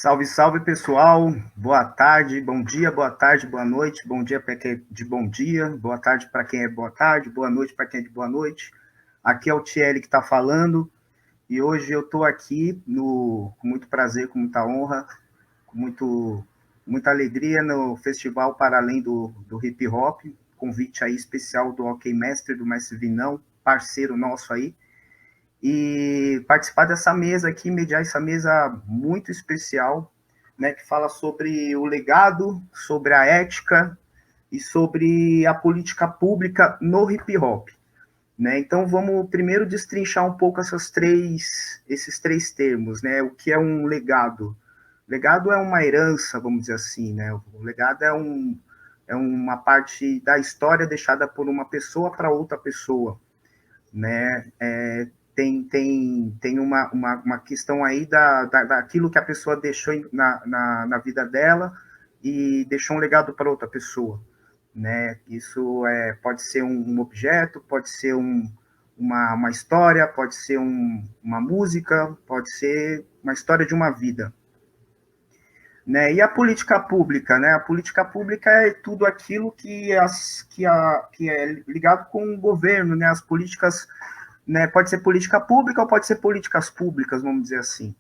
Salve, salve, pessoal. Boa tarde, bom dia, boa tarde, boa noite. Bom dia para quem é de bom dia, boa tarde para quem é boa tarde, boa noite para quem é de boa noite. Aqui é o Thierry que está falando e hoje eu estou aqui com muito prazer, com muita honra, com muita alegria no Festival Para Além do Hip Hop. Convite aí especial do OK Mestre, do Mestre Vinão, parceiro nosso aí. E participar dessa mesa aqui, mediar essa mesa muito especial, né, que fala sobre o legado, sobre a ética e sobre a política pública no hip hop. Né? Então vamos primeiro destrinchar um pouco esses três termos, né? O que é um legado? Legado é uma herança, vamos dizer assim, né? O legado é uma parte da história deixada por uma pessoa para outra pessoa, né? Tem uma questão aí daquilo que a pessoa deixou na vida dela e deixou um legado para outra pessoa, né? Isso pode ser um objeto, pode ser uma história, pode ser uma música, pode ser uma história de uma vida. Né? E a política pública, né? A política pública é tudo aquilo que é ligado com o governo, né? As políticas, né? Pode ser política pública ou pode ser políticas públicas, vamos dizer assim,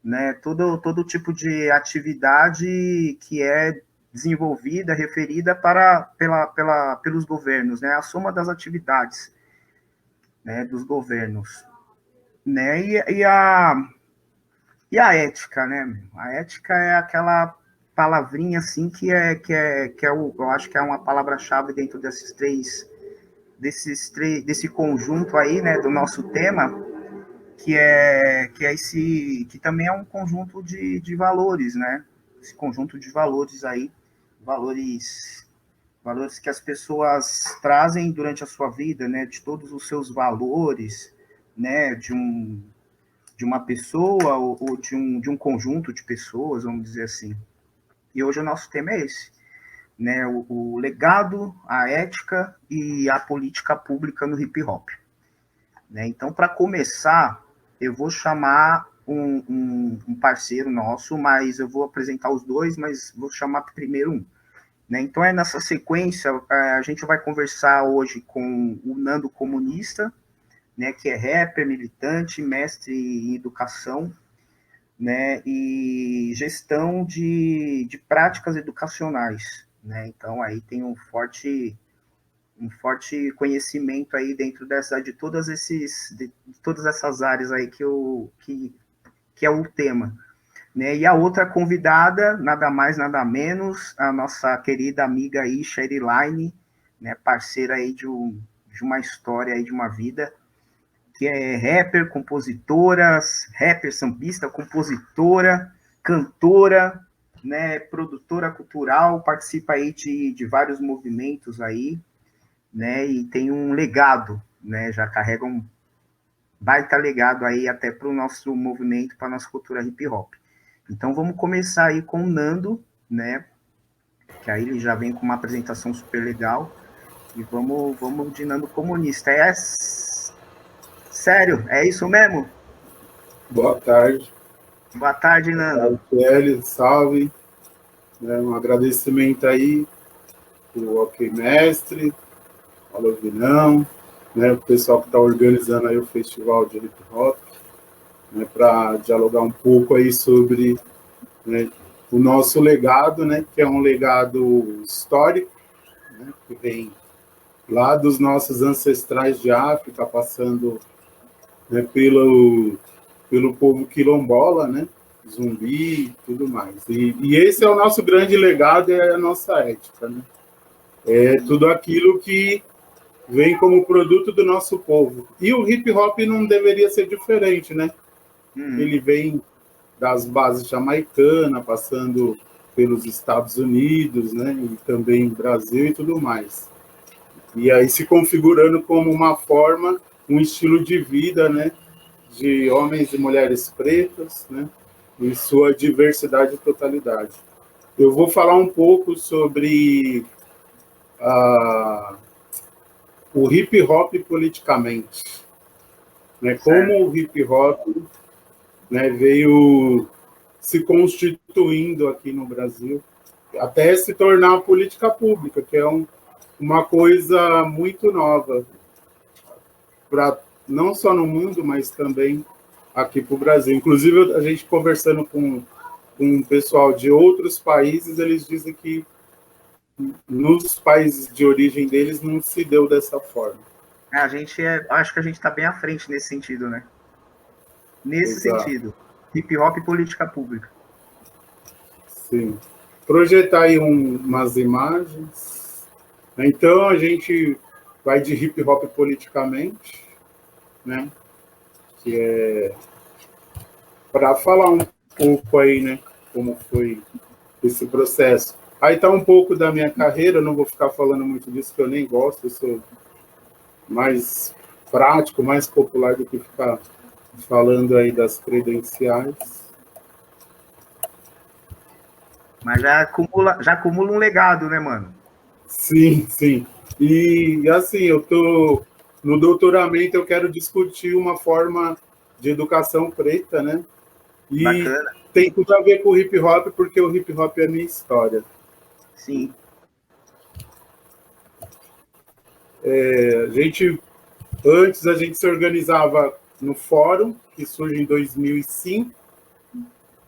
né? Todo tipo de atividade que é desenvolvida, referida pelos governos, né? A soma das atividades, né? Dos governos, né? E a ética, né? A ética é aquela palavrinha assim eu acho que é uma palavra-chave dentro desse conjunto aí, né, do nosso tema, que também é um conjunto de valores, né? Esse conjunto de valores aí, valores valores que as pessoas trazem durante a sua vida, né, de todos os seus valores, né, de uma pessoa ou de um conjunto de pessoas, vamos dizer assim. E hoje o nosso tema é esse, né? O legado, a ética e a política pública no hip hop. Né? Então, para começar, eu vou chamar um parceiro nosso, mas eu vou apresentar os dois, mas vou chamar primeiro um. Né? Então, nessa sequência, a gente vai conversar hoje com o Nando Comunista, né, que é rapper, militante, mestre em educação, né, e gestão de práticas educacionais, né? Então aí tem um forte conhecimento aí dentro de todas essas áreas aí que é o tema, né? E a outra convidada, nada mais nada menos, a nossa querida amiga aí, Sheriline, né, parceira aí de uma história aí de uma vida, que é rapper, sambista, compositora, cantora, né, produtora cultural, participa aí de vários movimentos aí, né, e tem um legado, né, já carrega um baita legado aí até para o nosso movimento, para a nossa cultura hip hop. Então vamos começar aí com o Nando, né, que aí ele já vem com uma apresentação super legal, e vamos de Nando Comunista. Sério, é isso mesmo? Boa tarde. Boa tarde, Nando. Kelly, salve. Um agradecimento aí pro OK Mestre, ao Vinão, né, o pessoal que está organizando aí o festival de hip hop, né, para dialogar um pouco aí sobre, né, o nosso legado, né, que é um legado histórico, né, que vem lá dos nossos ancestrais de África, passando, né, pelo povo quilombola, né, Zumbi e tudo mais. E esse é o nosso grande legado, é a nossa ética, né? É tudo aquilo que vem como produto do nosso povo. E o hip hop não deveria ser diferente, né? Ele vem das bases jamaicanas, passando pelos Estados Unidos, né? E também Brasil e tudo mais. E aí se configurando como uma forma, um estilo de vida, né? De homens e mulheres pretas, né? Em sua diversidade e totalidade. Eu vou falar um pouco sobre o hip hop politicamente, né? Como o hip hop, né, veio se constituindo aqui no Brasil, até se tornar uma política pública, que é uma coisa muito nova, não só no mundo, mas também aqui para o Brasil. Inclusive, a gente conversando com o pessoal de outros países, eles dizem que nos países de origem deles não se deu dessa forma. Acho que a gente está bem à frente nesse sentido, né? Nesse Exato. sentido, hip hop e política pública. Sim. Projetar aí umas imagens. Então, a gente vai de hip hop politicamente, né? Que é para falar um pouco aí, né? Como foi esse processo. Aí tá um pouco da minha carreira, não vou ficar falando muito disso, que eu nem gosto, eu sou mais prático, mais popular do que ficar falando aí das credenciais. Mas já acumula um legado, né, mano? Sim, sim. E assim, eu tô no doutoramento, eu quero discutir uma forma de educação preta, né? E Bacana. tem tudo a ver com o hip hop, porque o hip hop é a minha história. Sim. Antes a gente se organizava no fórum, que surge em 2005,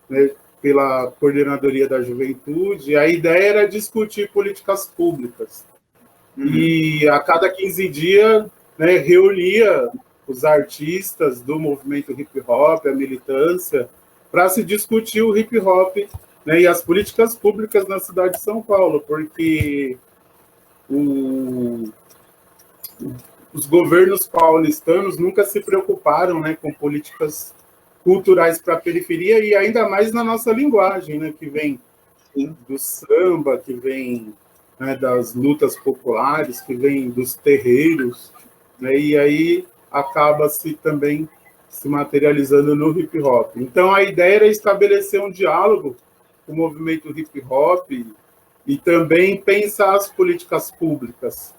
né, pela Coordenadoria da Juventude, e a ideia era discutir políticas públicas. E a cada 15 dias, né, reunia os artistas do movimento hip hop, a militância, para se discutir o hip hop, né, e as políticas públicas na cidade de São Paulo, porque os governos paulistanos nunca se preocuparam, né, com políticas culturais para a periferia, e ainda mais na nossa linguagem, né, que vem do samba, que vem, né, das lutas populares, que vem dos terreiros, né, e aí acaba-se também se materializando no hip hop. Então, a ideia era estabelecer um diálogo com o movimento hip hop e também pensar as políticas públicas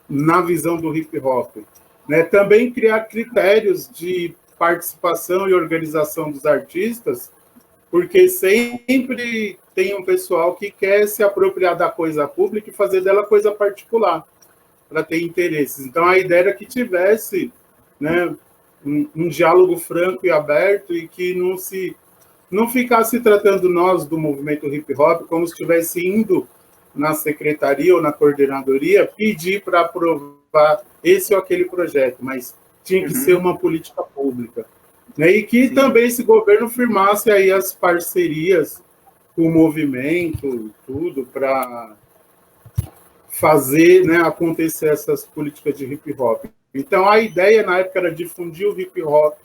na visão do hip hop, né? Também criar critérios de participação e organização dos artistas, porque sempre tem um pessoal que quer se apropriar da coisa pública e fazer dela coisa particular, para ter interesses. Então, a ideia era que tivesse, né, um diálogo franco e aberto e que não ficasse tratando nós do movimento hip hop como se estivesse indo na secretaria ou na coordenadoria pedir para aprovar esse ou aquele projeto, mas tinha que ser uma política pública. Né? E que também esse governo firmasse aí as parcerias com o movimento, tudo, para fazer, né, acontecer essas políticas de hip hop. Então, a ideia na época era difundir o hip hop,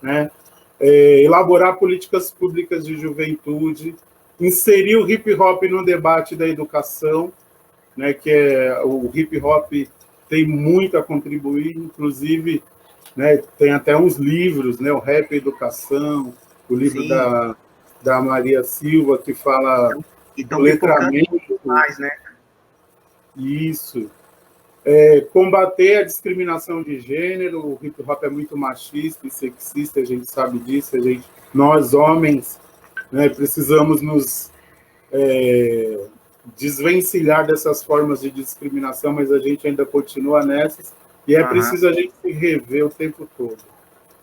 né, elaborar políticas públicas de juventude, inserir o hip hop no debate da educação, né, que o hip hop tem muito a contribuir, inclusive, né, tem até uns livros, né, o Rap Educação, o livro da Maria Silva, que fala do letramento. Mais, né? Isso. Combater a discriminação de gênero, o hip hop é muito machista e sexista, a gente sabe disso, nós homens, né, precisamos nos desvencilhar dessas formas de discriminação, mas a gente ainda continua nessas, e é preciso a gente se rever o tempo todo.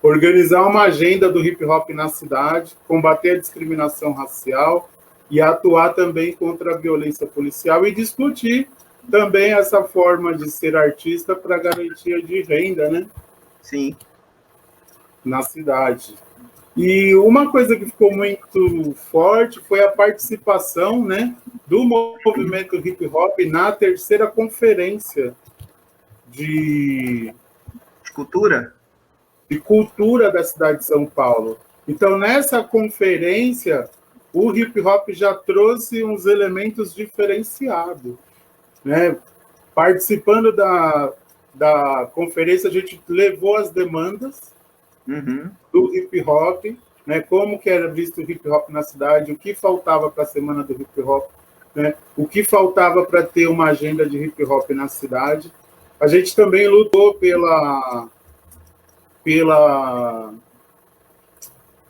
Organizar uma agenda do hip hop na cidade, combater a discriminação racial e atuar também contra a violência policial e discutir também essa forma de ser artista para garantia de renda, né? Sim. Na cidade. E uma coisa que ficou muito forte foi a participação, né, do movimento hip hop na terceira conferência de cultura? De cultura da cidade de São Paulo. Então, nessa conferência, o hip hop já trouxe uns elementos diferenciados, né? Participando da conferência, a gente levou as demandas do hip hop, né? Como que era visto o hip hop na cidade, o que faltava para a semana do hip hop, né? O que faltava para ter uma agenda de hip hop na cidade. A gente também lutou pela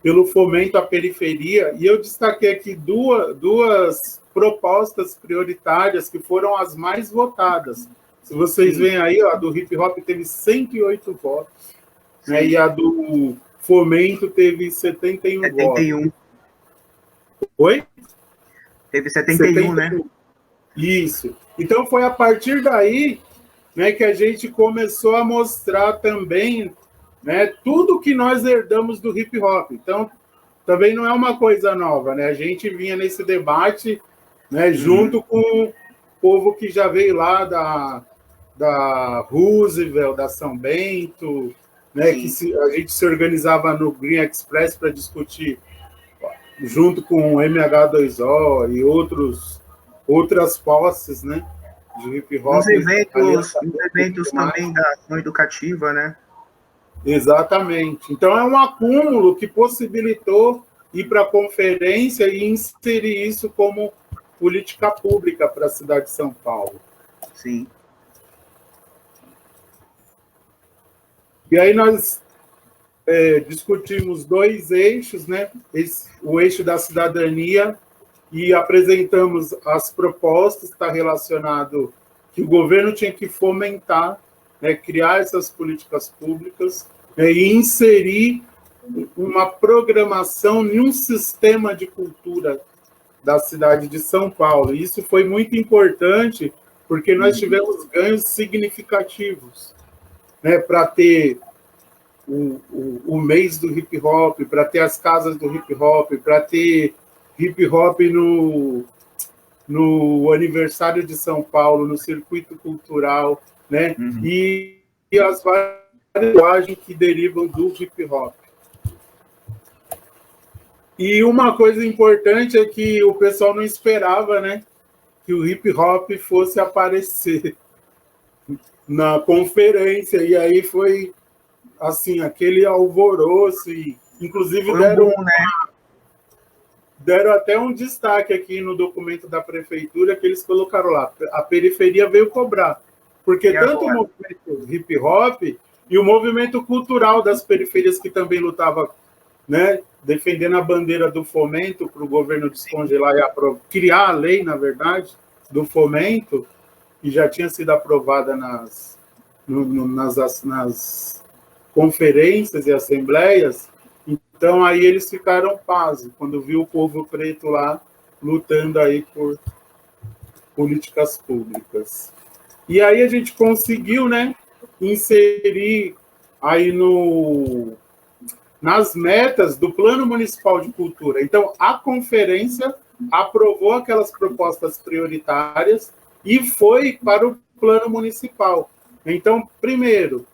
pelo fomento à periferia, e eu destaquei aqui duas propostas prioritárias que foram as mais votadas. Se vocês veem aí, a do hip hop teve 108 votos, né, e a do fomento teve 71 71. Oi? Teve 71, né? Isso. Então foi a partir daí, né, que a gente começou a mostrar também, né, tudo que nós herdamos do hip hop. Então também não é uma coisa nova, né? A gente vinha nesse debate, né, junto com o povo que já veio lá da Roosevelt, da São Bento, né, que a gente se organizava no Green Express para discutir junto com o MH2O e outras posses, né, de hip hop. Nos eventos também da ação educativa, né? Exatamente. Então é um acúmulo que possibilitou ir para a conferência e inserir isso como política pública para a cidade de São Paulo. Sim. E aí nós discutimos dois eixos, né? O eixo da cidadania, e apresentamos as propostas que está relacionado que o governo tinha que fomentar, né, criar essas políticas públicas, né, e inserir uma programação em um sistema de cultura da cidade de São Paulo. E isso foi muito importante porque nós tivemos ganhos significativos, né, para ter o mês do hip hop, para ter as casas do hip hop, para ter hip hop no aniversário de São Paulo, no circuito cultural, né? E as várias linguagens que derivam do hip hop. E uma coisa importante é que o pessoal não esperava, né, que o hip hop fosse aparecer na conferência, e aí foi assim, aquele alvoroço, e inclusive deram até um destaque aqui no documento da prefeitura, que eles colocaram lá, a periferia veio cobrar, porque tanto o movimento hip hop e o movimento cultural das periferias, que também lutava, né, defendendo a bandeira do fomento para o governo descongelar e criar a lei, na verdade, do fomento, que já tinha sido aprovada nas conferências e assembleias. Então, aí eles ficaram pasmos quando viu o povo preto lá lutando aí por políticas públicas. E aí a gente conseguiu, né, inserir aí nas metas do Plano Municipal de Cultura. Então, a conferência aprovou aquelas propostas prioritárias e foi para o Plano Municipal. Então, primeiro,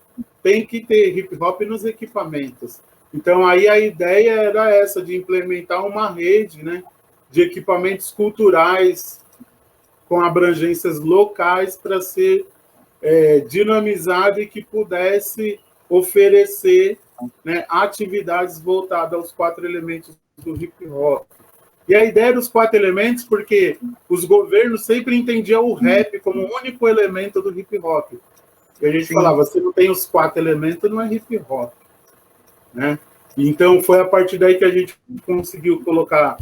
tem que ter hip hop nos equipamentos. Então, aí a ideia era essa, de implementar uma rede, né, de equipamentos culturais com abrangências locais para ser dinamizado e que pudesse oferecer, né, atividades voltadas aos 4 elementos do hip hop. E a ideia dos 4 elementos, porque os governos sempre entendiam o rap como o único elemento do hip hop. E a gente falava, se não tem os 4 elementos, não é hip hop, né? Então, foi a partir daí que a gente conseguiu colocar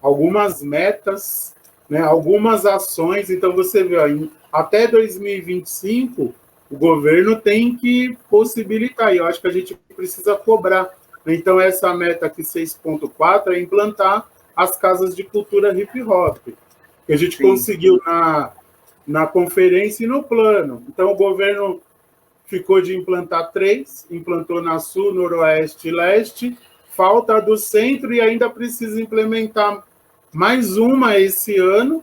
algumas metas, né, algumas ações. Então, você vê, ó, até 2025, o governo tem que possibilitar, e eu acho que a gente precisa cobrar. Então, essa meta aqui, 6.4, é implantar as casas de cultura hip hop, que a gente conseguiu na conferência e no plano. Então, o governo ficou de implantar 3, implantou na Sul, Noroeste e Leste, falta a do Centro e ainda precisa implementar mais uma esse ano,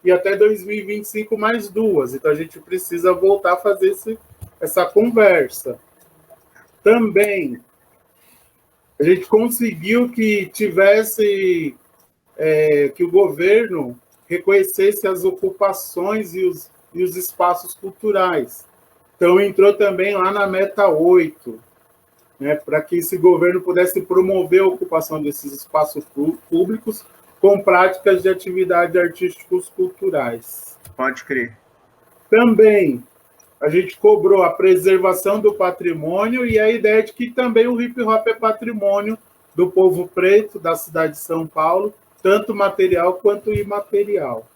e até 2025 mais 2. Então, a gente precisa voltar a fazer essa conversa. Também, a gente conseguiu que tivesse, que o governo reconhecesse as ocupações e os espaços culturais. Então, entrou também lá na meta 8, né, para que esse governo pudesse promover a ocupação desses espaços públicos com práticas de atividades artísticos culturais. Pode crer. Também, a gente cobrou a preservação do patrimônio e a ideia de que também o hip hop é patrimônio do povo preto da cidade de São Paulo, tanto material quanto imaterial.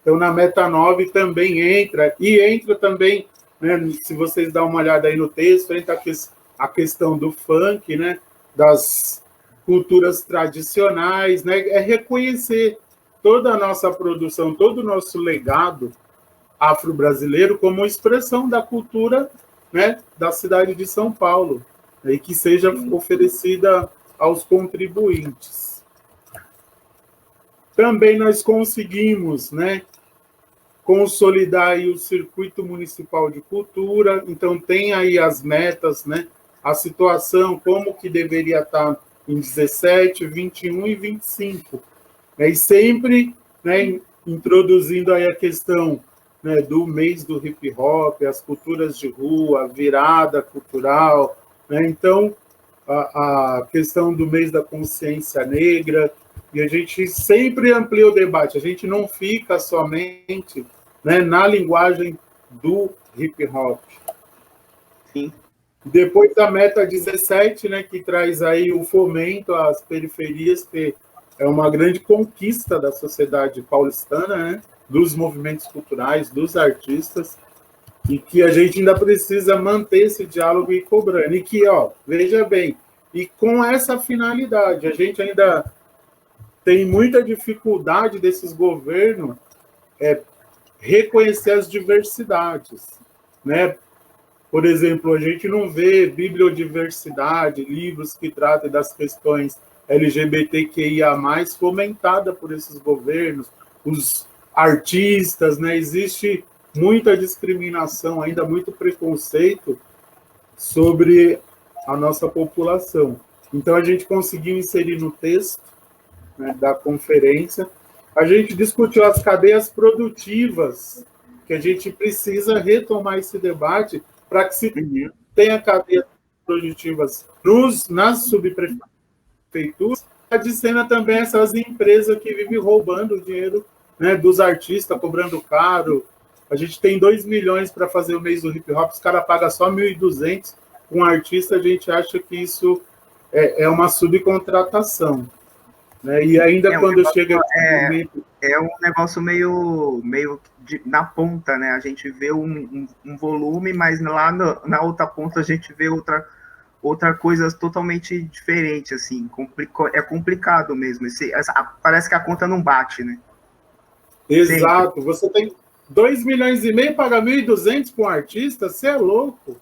Então, na Meta 9 também entra, e entra também, né, se vocês dão uma olhada aí no texto, entra a questão do funk, né, das culturas tradicionais, né, é reconhecer toda a nossa produção, todo o nosso legado afro-brasileiro como expressão da cultura, né, da cidade de São Paulo, e que seja oferecida aos contribuintes. Também nós conseguimos, né, consolidar aí o Circuito Municipal de Cultura, então tem aí as metas, né, a situação, como que deveria estar em 17, 21 e 25. E sempre, né, introduzindo aí a questão, né, do mês do hip hop, as culturas de rua, a virada cultural, né, então a questão do mês da consciência negra, e a gente sempre amplia o debate, a gente não fica somente, né, na linguagem do hip hop. Sim. Depois da meta 17, né, que traz aí o fomento às periferias, que é uma grande conquista da sociedade paulistana, né, dos movimentos culturais, dos artistas, e que a gente ainda precisa manter esse diálogo e ir cobrando. E que, ó, veja bem, e com essa finalidade, a gente ainda tem muita dificuldade desses governos reconhecer as diversidades, né? Por exemplo, a gente não vê bibliodiversidade, livros que tratem das questões LGBTQIA+, fomentada por esses governos, os artistas, né? Existe muita discriminação, ainda muito preconceito sobre a nossa população. Então, a gente conseguiu inserir no texto, né, da conferência, a gente discutiu as cadeias produtivas, que a gente precisa retomar esse debate para que se tenha cadeias produtivas nas subprefeituras, adiciona também essas empresas que vivem roubando o dinheiro, né, dos artistas, cobrando caro. A gente tem 2 milhões para fazer o mês do hip hop, os caras pagam só 1.200. Com um artista, a gente acha que isso é uma subcontratação. Né? E ainda quando chega esse momento... É um negócio meio na ponta, né? A gente vê um volume, mas lá na outra ponta a gente vê outra coisa totalmente diferente, assim. É complicado mesmo. Parece que a conta não bate, né? Exato. Sempre. Você tem 2 milhões e meio, paga 1.200 para um artista, você é louco.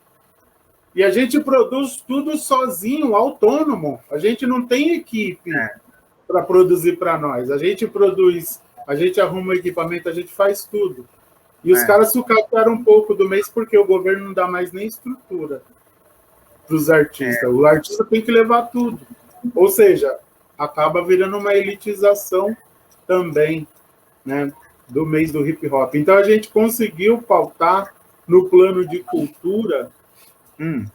E a gente produz tudo sozinho, autônomo. A gente não tem equipe para produzir para nós. A gente produz, a gente arruma o equipamento, a gente faz tudo. E os caras sucatearam um pouco do mês porque o governo não dá mais nem estrutura para os artistas. O artista tem que levar tudo. Ou seja, acaba virando uma elitização também, né, do mês do hip hop. Então a gente conseguiu pautar no plano de cultura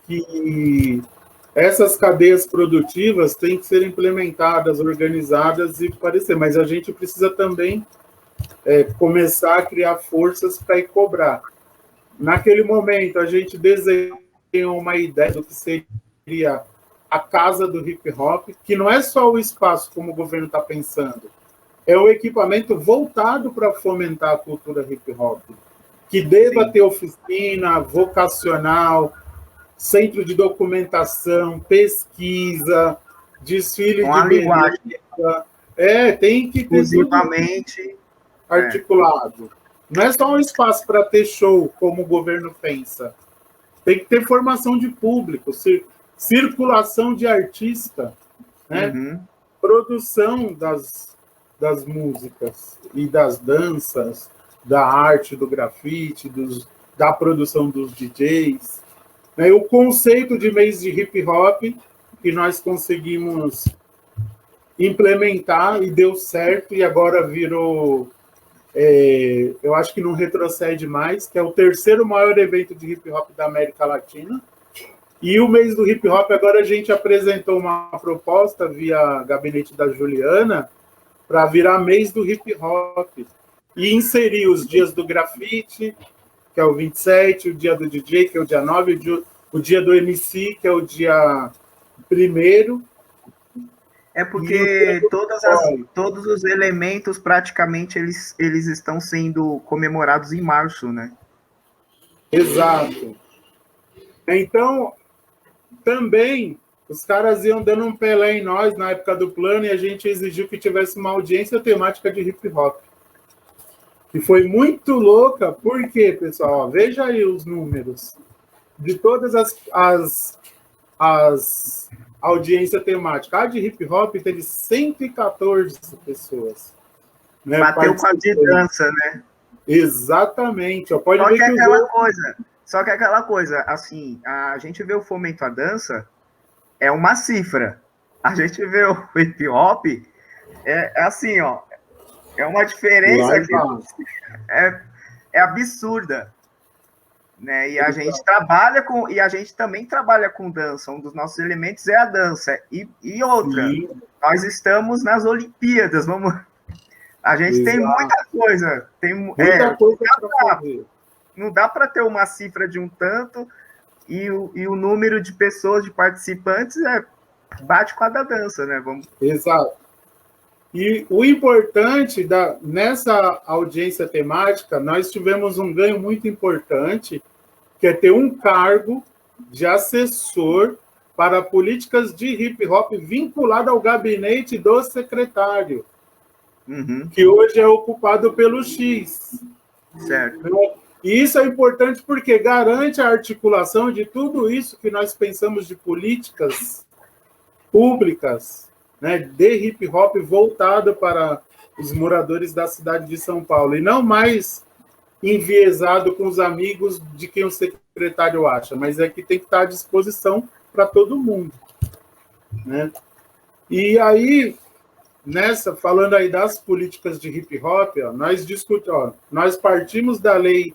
que essas cadeias produtivas têm que ser implementadas, organizadas e parecer, mas a gente precisa também começar a criar forças para ir cobrar. Naquele momento, a gente desenhou uma ideia do que seria a casa do hip hop, que não é só o espaço como o governo está pensando, é o equipamento voltado para fomentar a cultura hip hop, que deva ter oficina vocacional, centro de documentação, pesquisa, desfile com de linguagem. Tem que ter exclusivamente articulado. Não é só um espaço para ter show, como o governo pensa. Tem que ter formação de público, circulação de artista, né? Produção das músicas e das danças, da arte, do grafite, da produção dos DJs. O conceito de mês de hip hop que nós conseguimos implementar e deu certo, e agora virou, eu acho que não retrocede mais, que é o terceiro maior evento de hip hop da América Latina. E o mês do hip hop, agora a gente apresentou uma proposta via gabinete da Juliana para virar mês do hip hop e inserir os dias do grafite, que é o 27, o dia do DJ, que é o dia 9, o dia do MC, que é o dia 1º, É porque todos os elementos, praticamente, eles estão sendo comemorados em março, né? Exato. Então, também, os caras iam dando um Pelé em nós na época do plano e a gente exigiu que tivesse uma audiência temática de hip hop. Que foi muito louca, porque, pessoal, ó, veja aí os números. De todas as audiências temáticas, a de hip hop teve 114 pessoas. Né, bateu com a de dança, né? Exatamente. Ó, pode só ver que que aquela coisa, assim, a gente vê o fomento à dança, é uma cifra. A gente vê o hip hop, é assim, ó, é uma diferença que é absurda. Né? E a gente também trabalha com dança. Um dos nossos elementos é a dança. E outra, sim, nós estamos nas Olimpíadas. A gente tem muita coisa. Muita coisa para fazer. Não dá para ter uma cifra de um tanto e o número de pessoas, de participantes, bate com a da dança, né? Exato. E o importante nessa audiência temática, nós tivemos um ganho muito importante, que é ter um cargo de assessor para políticas de hip hop vinculado ao gabinete do secretário, que hoje é ocupado pelo X. Certo. E isso é importante porque garante a articulação de tudo isso que nós pensamos de políticas públicas, né, de hip hop voltado para os moradores da cidade de São Paulo, e não mais enviesado com os amigos de quem o secretário acha, mas é que tem que estar à disposição para todo mundo. Né? E aí, falando aí das políticas de hip hop, ó, nós partimos da lei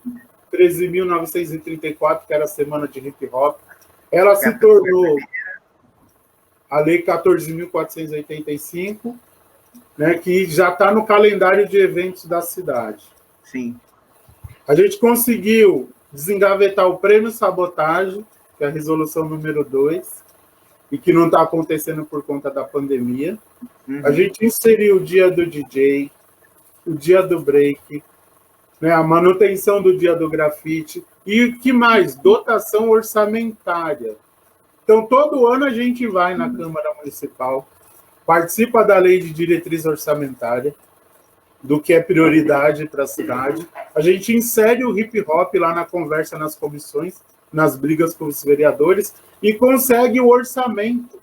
13.934, que era a semana de hip hop, ela se tornou a Lei 14.485, né, que já está no calendário de eventos da cidade. Sim. A gente conseguiu desengavetar o Prêmio Sabotagem, que é a resolução número 2, e que não está acontecendo por conta da pandemia. A gente inseriu o dia do DJ, o dia do break, né, a manutenção do dia do grafite, e o que mais? Dotação orçamentária. Então, todo ano a gente vai na Câmara Municipal, participa da lei de diretriz orçamentária, do que é prioridade para a cidade. A gente insere o hip hop lá na conversa nas comissões, nas brigas com os vereadores, e consegue o orçamento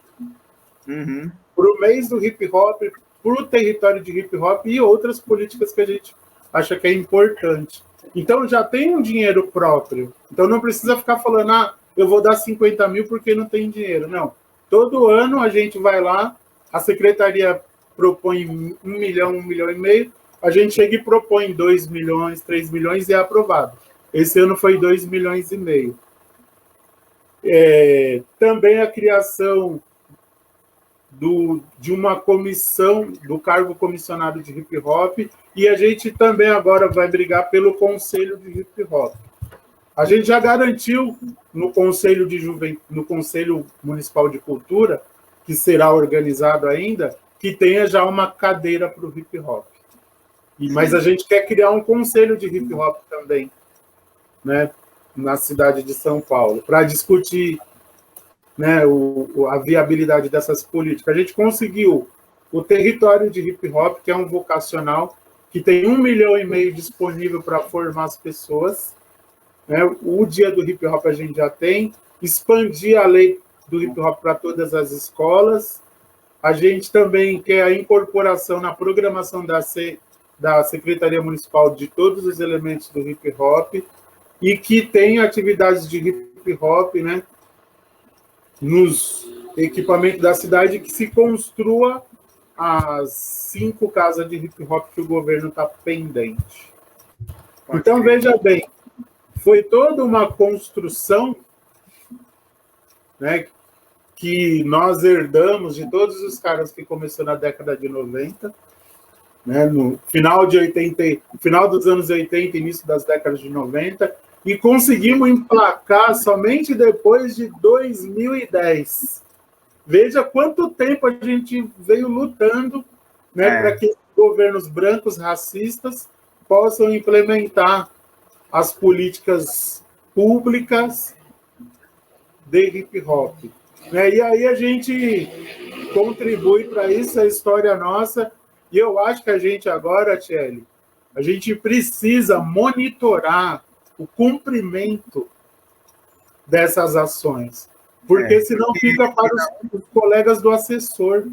para o mês do hip hop, para o território de hip hop e outras políticas que a gente acha que é importante. Então, já tem um dinheiro próprio. Então, não precisa ficar falando, eu vou dar 50 mil porque não tem dinheiro. Não. Todo ano a gente vai lá, a secretaria propõe 1 milhão, 1,5 milhão, a gente chega e propõe 2 milhões, 3 milhões e é aprovado. Esse ano foi 2,5 milhões. Também a criação de uma comissão, do cargo comissionado de hip hop, e a gente também agora vai brigar pelo Conselho de Hip Hop. A gente já garantiu no Conselho Municipal de Cultura, que será organizado ainda, que tenha já uma cadeira para o hip hop. Mas a gente quer criar um conselho de hip hop também, né, na cidade de São Paulo, para discutir, né, a viabilidade dessas políticas. A gente conseguiu o território de hip hop, que é um vocacional, que tem 1,5 milhão disponível para formar as pessoas. Né? O dia do hip hop a gente já tem, expandir a lei do hip hop para todas as escolas. A gente também quer a incorporação na programação da Secretaria Municipal de todos os elementos do hip hop e que tem atividades de hip hop, né, nos equipamentos da cidade, que se construa as 5 casas de hip hop que o governo está pendente. Então, veja bem, foi toda uma construção, né, que nós herdamos de todos os caras que começou na década de 90, né, no final dos anos 80, início das décadas de 90, e conseguimos emplacar somente depois de 2010. Veja quanto tempo a gente veio lutando, né, para que governos brancos racistas possam implementar as políticas públicas de hip hop. Né? E aí a gente contribui para isso, a história nossa, e eu acho que a gente agora, Tchelle, a gente precisa monitorar o cumprimento dessas ações, porque senão fica para os colegas do assessor.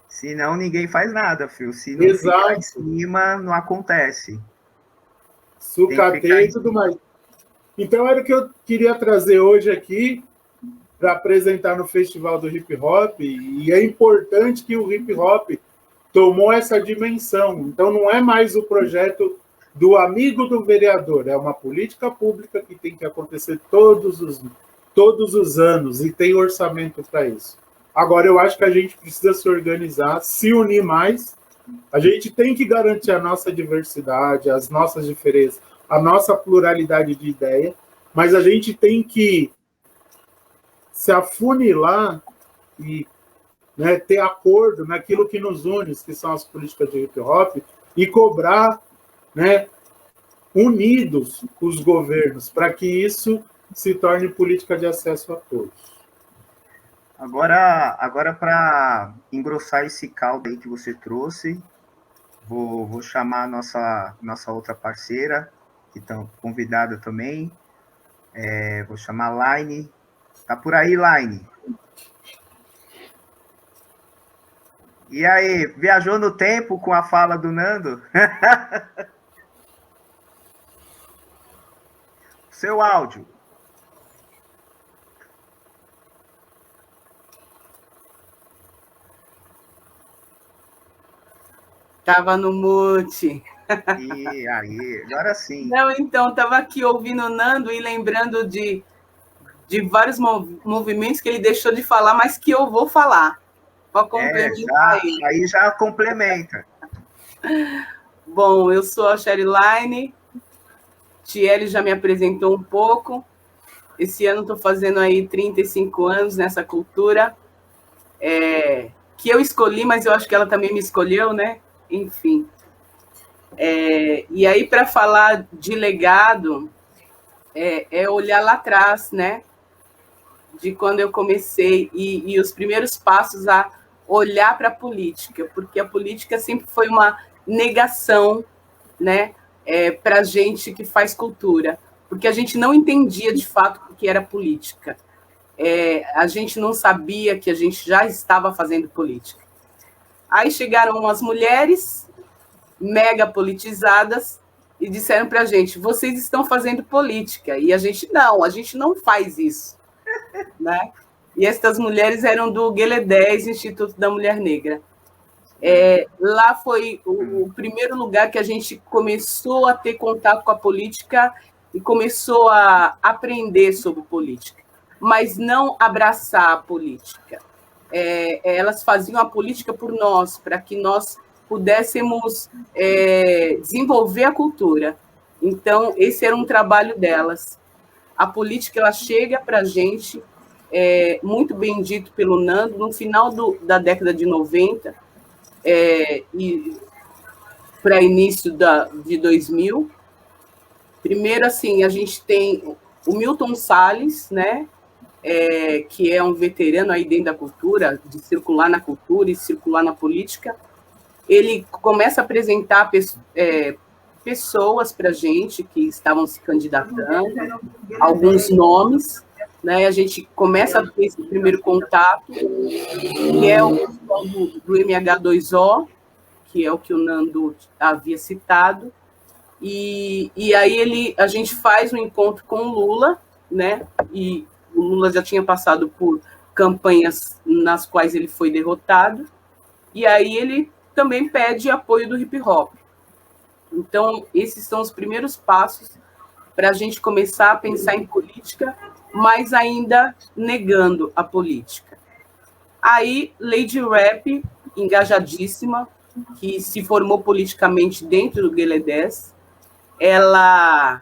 Senão ninguém faz nada, filho. Se não ficar em cima, não acontece. Sucateio e tudo mais. Então, era o que eu queria trazer hoje aqui para apresentar no Festival do Hip Hop, e é importante que o hip hop tomou essa dimensão. Então, não é mais o projeto do amigo do vereador, é uma política pública que tem que acontecer todos os anos, e tem orçamento para isso. Agora, eu acho que a gente precisa se organizar, se unir mais. A gente tem que garantir a nossa diversidade, as nossas diferenças, a nossa pluralidade de ideia, mas a gente tem que se afunilar e, né, ter acordo naquilo que nos une, que são as políticas de hip hop, e cobrar, né, unidos os governos, para que isso se torne política de acesso a todos. Agora para engrossar esse caldo aí que você trouxe, vou chamar a nossa outra parceira, que está convidada também. Vou chamar a Line. Tá por aí, Line? E aí, viajou no tempo com a fala do Nando? Seu áudio. Tava no mute. E aí, agora sim. Não, então, estava aqui ouvindo o Nando e lembrando de vários movimentos que ele deixou de falar, mas que eu vou falar. Para complementar aí já complementa. Bom, eu sou a Sheryline, Tchelle já me apresentou um pouco. Esse ano estou fazendo aí 35 anos nessa cultura, que eu escolhi, mas eu acho que ela também me escolheu, né? Enfim. E aí, para falar de legado, é olhar lá atrás, né? De quando eu comecei e os primeiros passos a olhar para a política, porque a política sempre foi uma negação, né? Para a gente que faz cultura, porque a gente não entendia de fato o que era política. A gente não sabia que a gente já estava fazendo política. Aí chegaram as mulheres mega politizadas e disseram para a gente: vocês estão fazendo política. E a gente não faz isso. Né? E estas mulheres eram do GLE10, Instituto da Mulher Negra. Lá foi o primeiro lugar que a gente começou a ter contato com a política e começou a aprender sobre política, mas não abraçar a política. Elas faziam a política por nós, para que nós pudéssemos desenvolver a cultura. Então, esse era um trabalho delas. A política ela chega para a gente, muito bem dito pelo Nando, no final da década de 90, e para início de 2000. Primeiro, assim, a gente tem o Milton Salles, né, que é um veterano aí dentro da cultura, de circular na cultura e circular na política. Ele começa a apresentar pessoas para a gente que estavam se candidatando, alguns nomes, né? A gente começa a ter esse primeiro contato, que é o pessoal do MH2O, que é o que o Nando havia citado, e aí a gente faz um encontro com o Lula, né? E o Lula já tinha passado por campanhas nas quais ele foi derrotado, e aí ele também pede apoio do hip hop. Então, esses são os primeiros passos para a gente começar a pensar em política, mas ainda negando a política. Aí, Lady Rap, engajadíssima, que se formou politicamente dentro do GLE10, ela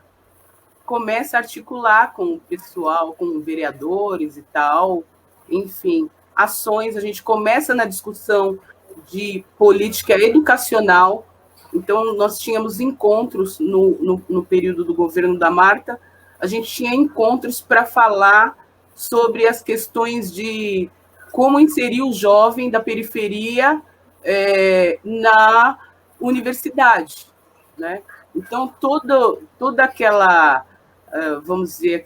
começa a articular com o pessoal, com vereadores e tal, enfim, ações, a gente começa na discussão de política educacional. Então, nós tínhamos encontros no período do governo da Marta, a gente tinha encontros para falar sobre as questões de como inserir o jovem da periferia na universidade, né? Então, toda aquela, vamos dizer,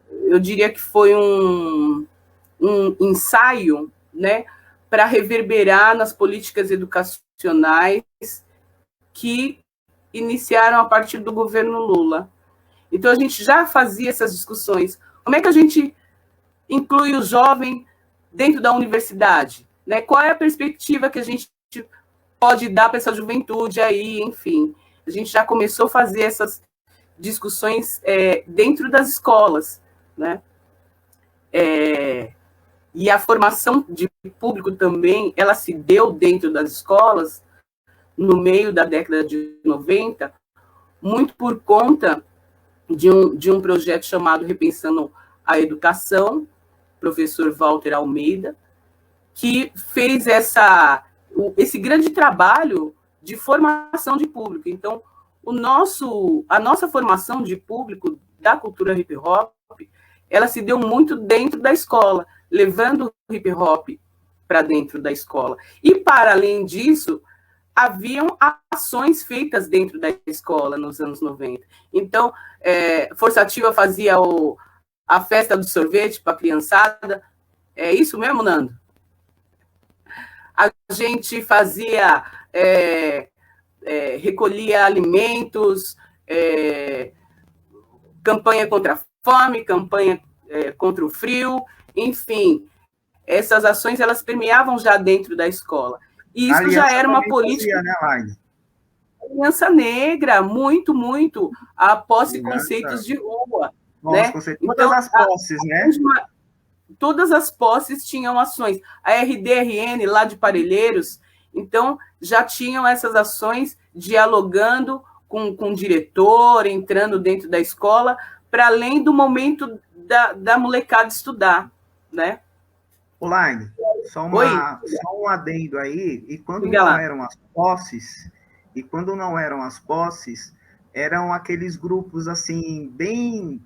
eu diria que foi um ensaio, né, para reverberar nas políticas educacionais que iniciaram a partir do governo Lula. Então, a gente já fazia essas discussões. Como é que a gente inclui o jovem dentro da universidade? Né? Qual é a perspectiva que a gente pode dar para essa juventude aí, enfim. A gente já começou a fazer essas discussões dentro das escolas, né? E a formação de público também, ela se deu dentro das escolas no meio da década de 90, muito por conta de um projeto chamado Repensando a Educação, professor Walter Almeida, que fez esse grande trabalho de formação de público. Então, a nossa formação de público da cultura hip-hop, ela se deu muito dentro da escola, levando o hip-hop para dentro da escola. E, para além disso, haviam ações feitas dentro da escola nos anos 90. Então, Força Ativa fazia a festa do sorvete para a criançada. É isso mesmo, Nando? A gente fazia, recolhia alimentos, campanha contra a fome, campanha contra o frio, enfim, essas ações elas permeavam já dentro da escola. E isso já era uma política. Fazia, né, Laine? Aliança Negra, muito, muito, a posse conceitos de rua. Né? Todas as posses, né? Todas as posses tinham ações. A RDRN, lá de Parelheiros, então, já tinham essas ações dialogando com o diretor, entrando dentro da escola, para além do momento da molecada estudar, né? Laine, só um adendo aí, e quando não eram as posses, eram aqueles grupos, assim, bem...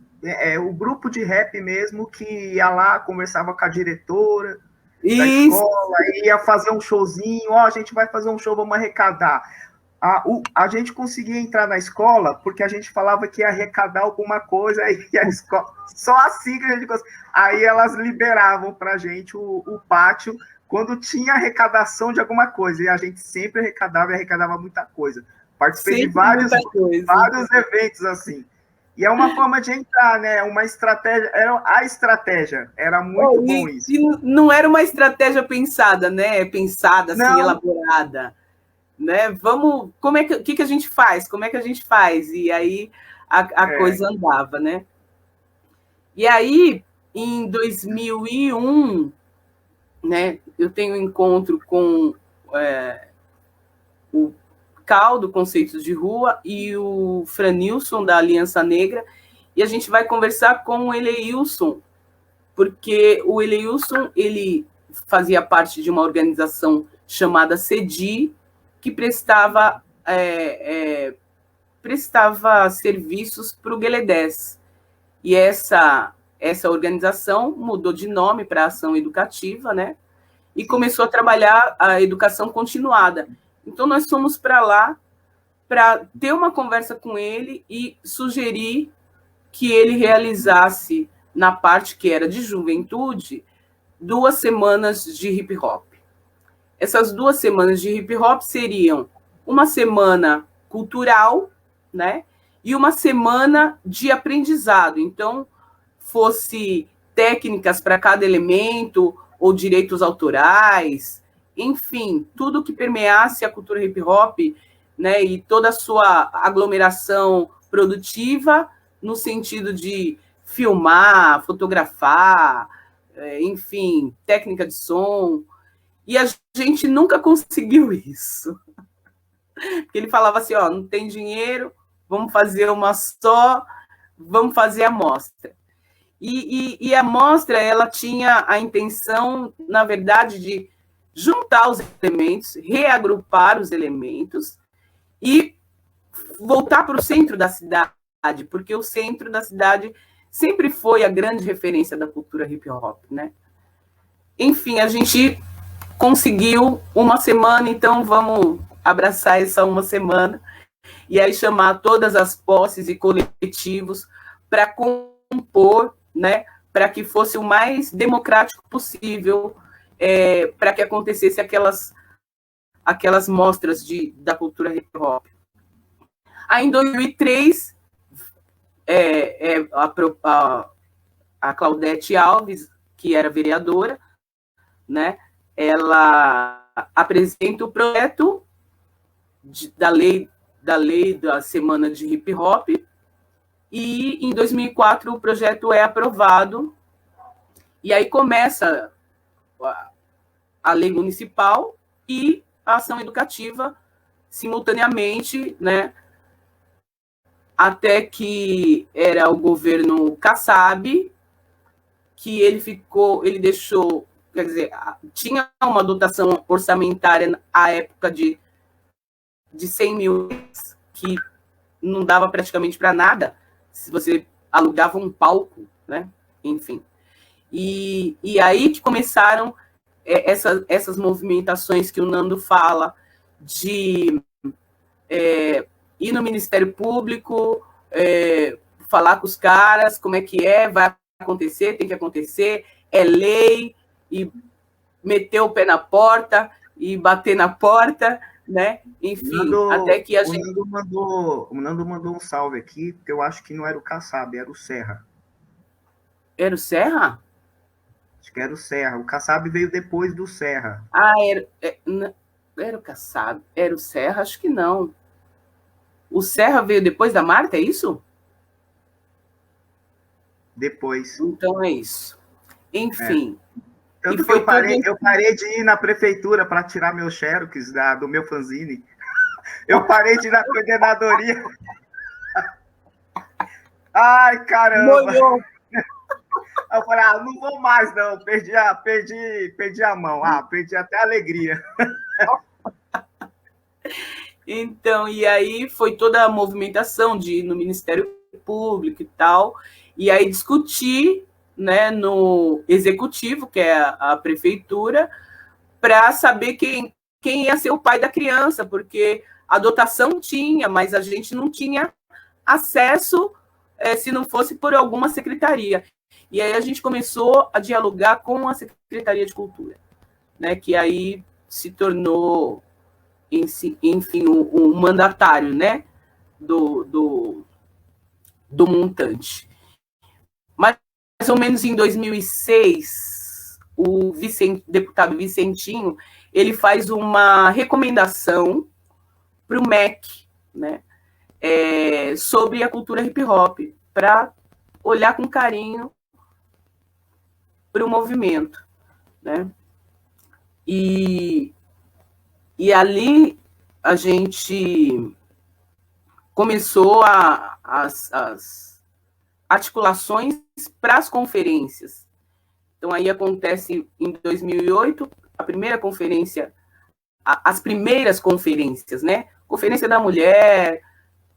o grupo de rap mesmo, que ia lá, conversava com a diretora da escola, ia fazer um showzinho, a gente vai fazer um show, vamos arrecadar. A gente conseguia entrar na escola porque a gente falava que ia arrecadar alguma coisa, aí a escola, só assim que a gente conseguia. Aí elas liberavam para a gente o pátio quando tinha arrecadação de alguma coisa, e a gente sempre arrecadava muita coisa. Participei de vários eventos assim. E é uma forma de entrar, né? Uma estratégia, era muito bom isso. E não era uma estratégia pensada, né? Pensada, assim, não. Elaborada. Né? Vamos, o que a gente faz? Como é que a gente faz? E aí a coisa andava, né? E aí, em 2001, né, eu tenho um encontro com o Caldo, Conceitos de Rua, e o Franilson, da Aliança Negra, e a gente vai conversar com o Eleilson, porque o Eleilson, ele fazia parte de uma organização chamada CEDI, que prestava serviços para o Gueledés. E essa organização mudou de nome para Ação Educativa, né? E começou a trabalhar a educação continuada. Então, nós fomos para lá para ter uma conversa com ele e sugerir que ele realizasse, na parte que era de juventude, 2 semanas de hip-hop. Essas 2 semanas de hip-hop seriam uma semana cultural, né? E uma semana de aprendizado. Então, fosse técnicas para cada elemento, ou direitos autorais, enfim, tudo que permeasse a cultura hip-hop, né? E toda a sua aglomeração produtiva, no sentido de filmar, fotografar, enfim, técnica de som. E a gente nunca conseguiu isso. Porque ele falava assim, não tem dinheiro, vamos fazer uma só, vamos fazer a mostra. E a mostra, ela tinha a intenção, na verdade, de juntar os elementos, reagrupar os elementos e voltar para o centro da cidade, porque o centro da cidade sempre foi a grande referência da cultura hip hop, né? Enfim, a gente conseguiu uma semana, então vamos abraçar essa uma semana e aí chamar todas as posses e coletivos para compor, né, para que fosse o mais democrático possível, para que acontecesse aquelas mostras da cultura hip hop. Aí, em 2003, a Claudete Alves, que era vereadora, né, ela apresenta o projeto da lei da Semana de Hip Hop, e em 2004 o projeto é aprovado, e aí começa a lei municipal e a ação educativa simultaneamente, né, até que era o governo Kassab, que ele deixou, quer dizer, tinha uma dotação orçamentária à época de 100 mil, que não dava praticamente para nada, se você alugava um palco, né? Enfim. E aí que começaram essas movimentações que o Nando fala, de ir no Ministério Público, falar com os caras, como é que vai acontecer, tem que acontecer, é lei, e meter o pé na porta, e bater na porta, né? Enfim, até que a gente... O Nando mandou um salve aqui, porque eu acho que não era o Kassab, era o Serra. Era o Serra? Acho que era o Serra. O Kassab veio depois do Serra. Era o Kassab. Era o Serra? Acho que não. O Serra veio depois da Marta, é isso? Depois. Então é isso. Enfim. Tanto que eu parei de ir na prefeitura para tirar meus xerox do meu fanzine. Eu parei de ir na coordenadoria. Ai, caramba! Molhou. Eu falei, não vou mais, não. Perdi a mão. Perdi até a alegria. Então, e aí foi toda a movimentação de ir no Ministério Público e tal, e aí discutir, né, no executivo, que é a prefeitura, para saber quem ia ser o pai da criança, porque a dotação tinha, mas a gente não tinha acesso se não fosse por alguma secretaria. E aí a gente começou a dialogar com a Secretaria de Cultura, né, que aí se tornou, enfim, o mandatário, né, do montante. Mais ou menos em 2006, o deputado Vicentinho, ele faz uma recomendação para o MEC, né, sobre a cultura hip hop, para olhar com carinho para o movimento, né? E ali a gente começou as articulações para as conferências. Então, aí acontece em 2008, a primeira conferência, as primeiras conferências, né? Conferência da Mulher,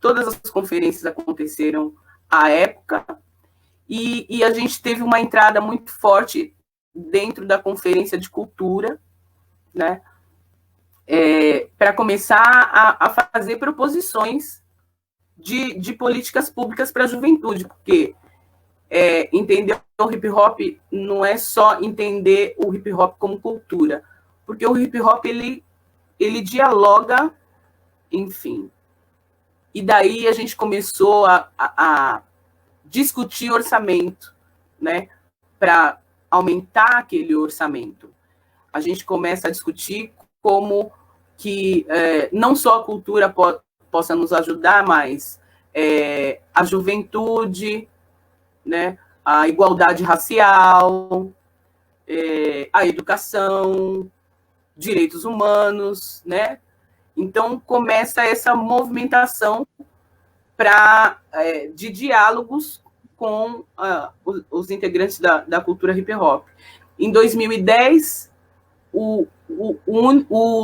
todas as conferências aconteceram à época, e a gente teve uma entrada muito forte dentro da Conferência de Cultura, né? Para começar a fazer proposições de políticas públicas para a juventude, porque entender o hip hop não é só entender o hip hop como cultura, porque o hip hop ele dialoga, enfim. E daí a gente começou a discutir orçamento, né, para aumentar aquele orçamento. A gente começa a discutir como que não só a cultura possa nos ajudar, mas a juventude, né, a igualdade racial, a educação, direitos humanos, né? Então, começa essa movimentação de diálogos com os integrantes da cultura hip hop. Em 2010, o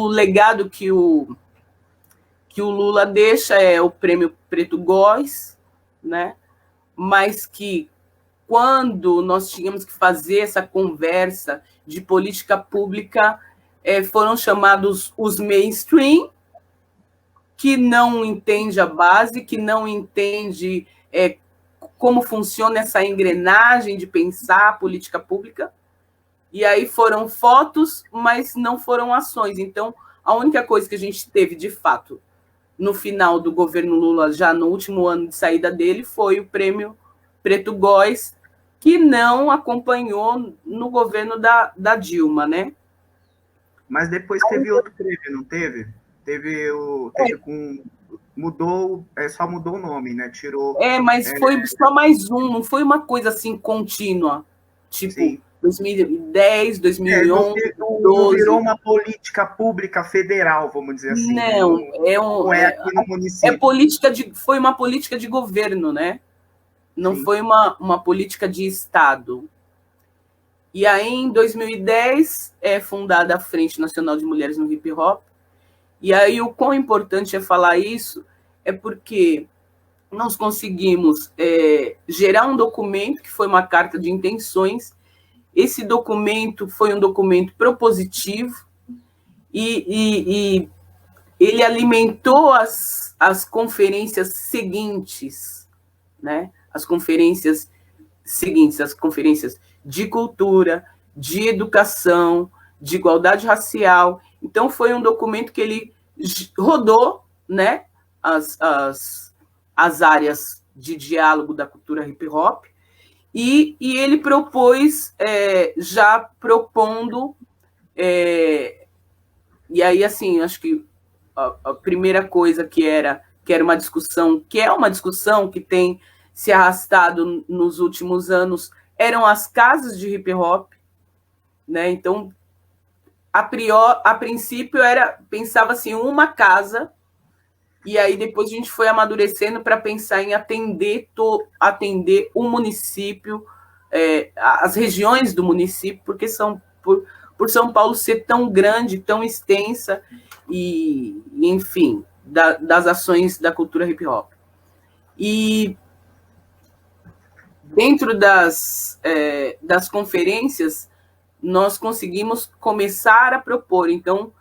legado que o Lula deixa é o Prêmio Preto Góes, né? Mas que, quando nós tínhamos que fazer essa conversa de política pública, foram chamados os mainstream, que não entende a base, que não entende como funciona essa engrenagem de pensar a política pública. E aí foram fotos, mas não foram ações. Então, a única coisa que a gente teve, de fato, no final do governo Lula, já no último ano de saída dele, foi o Prêmio Preto Góes, que não acompanhou no governo da Dilma, né? Mas depois teve outro prêmio, não teve? Só mudou o nome, né? Tirou. Mas foi só mais um, não foi uma coisa assim contínua. Tipo, sim. 2010, 2011, não virou uma política pública federal, vamos dizer assim. Não, aqui no município. Foi uma política de governo, né? Não sim. foi uma política de Estado. E aí, em 2010, é fundada a Frente Nacional de Mulheres no Hip Hop. E aí, o quão importante é falar isso é porque nós conseguimos gerar um documento que foi uma carta de intenções. Esse documento foi um documento propositivo e ele alimentou as conferências seguintes, né? As conferências de cultura, de educação, de igualdade racial. Então, foi um documento que ele rodou, né, as áreas de diálogo da cultura hip hop, e ele propôs, já propondo, e aí, assim, acho que a primeira coisa que era uma discussão, que tem se arrastado nos últimos anos, eram as casas de hip hop, né? Então, a princípio pensava assim, uma casa, e aí depois a gente foi amadurecendo para pensar em atender o município, as regiões do município, porque por São Paulo ser tão grande, tão extensa, e enfim, das ações da cultura hip hop. E dentro das conferências, nós conseguimos começar a propor. Então,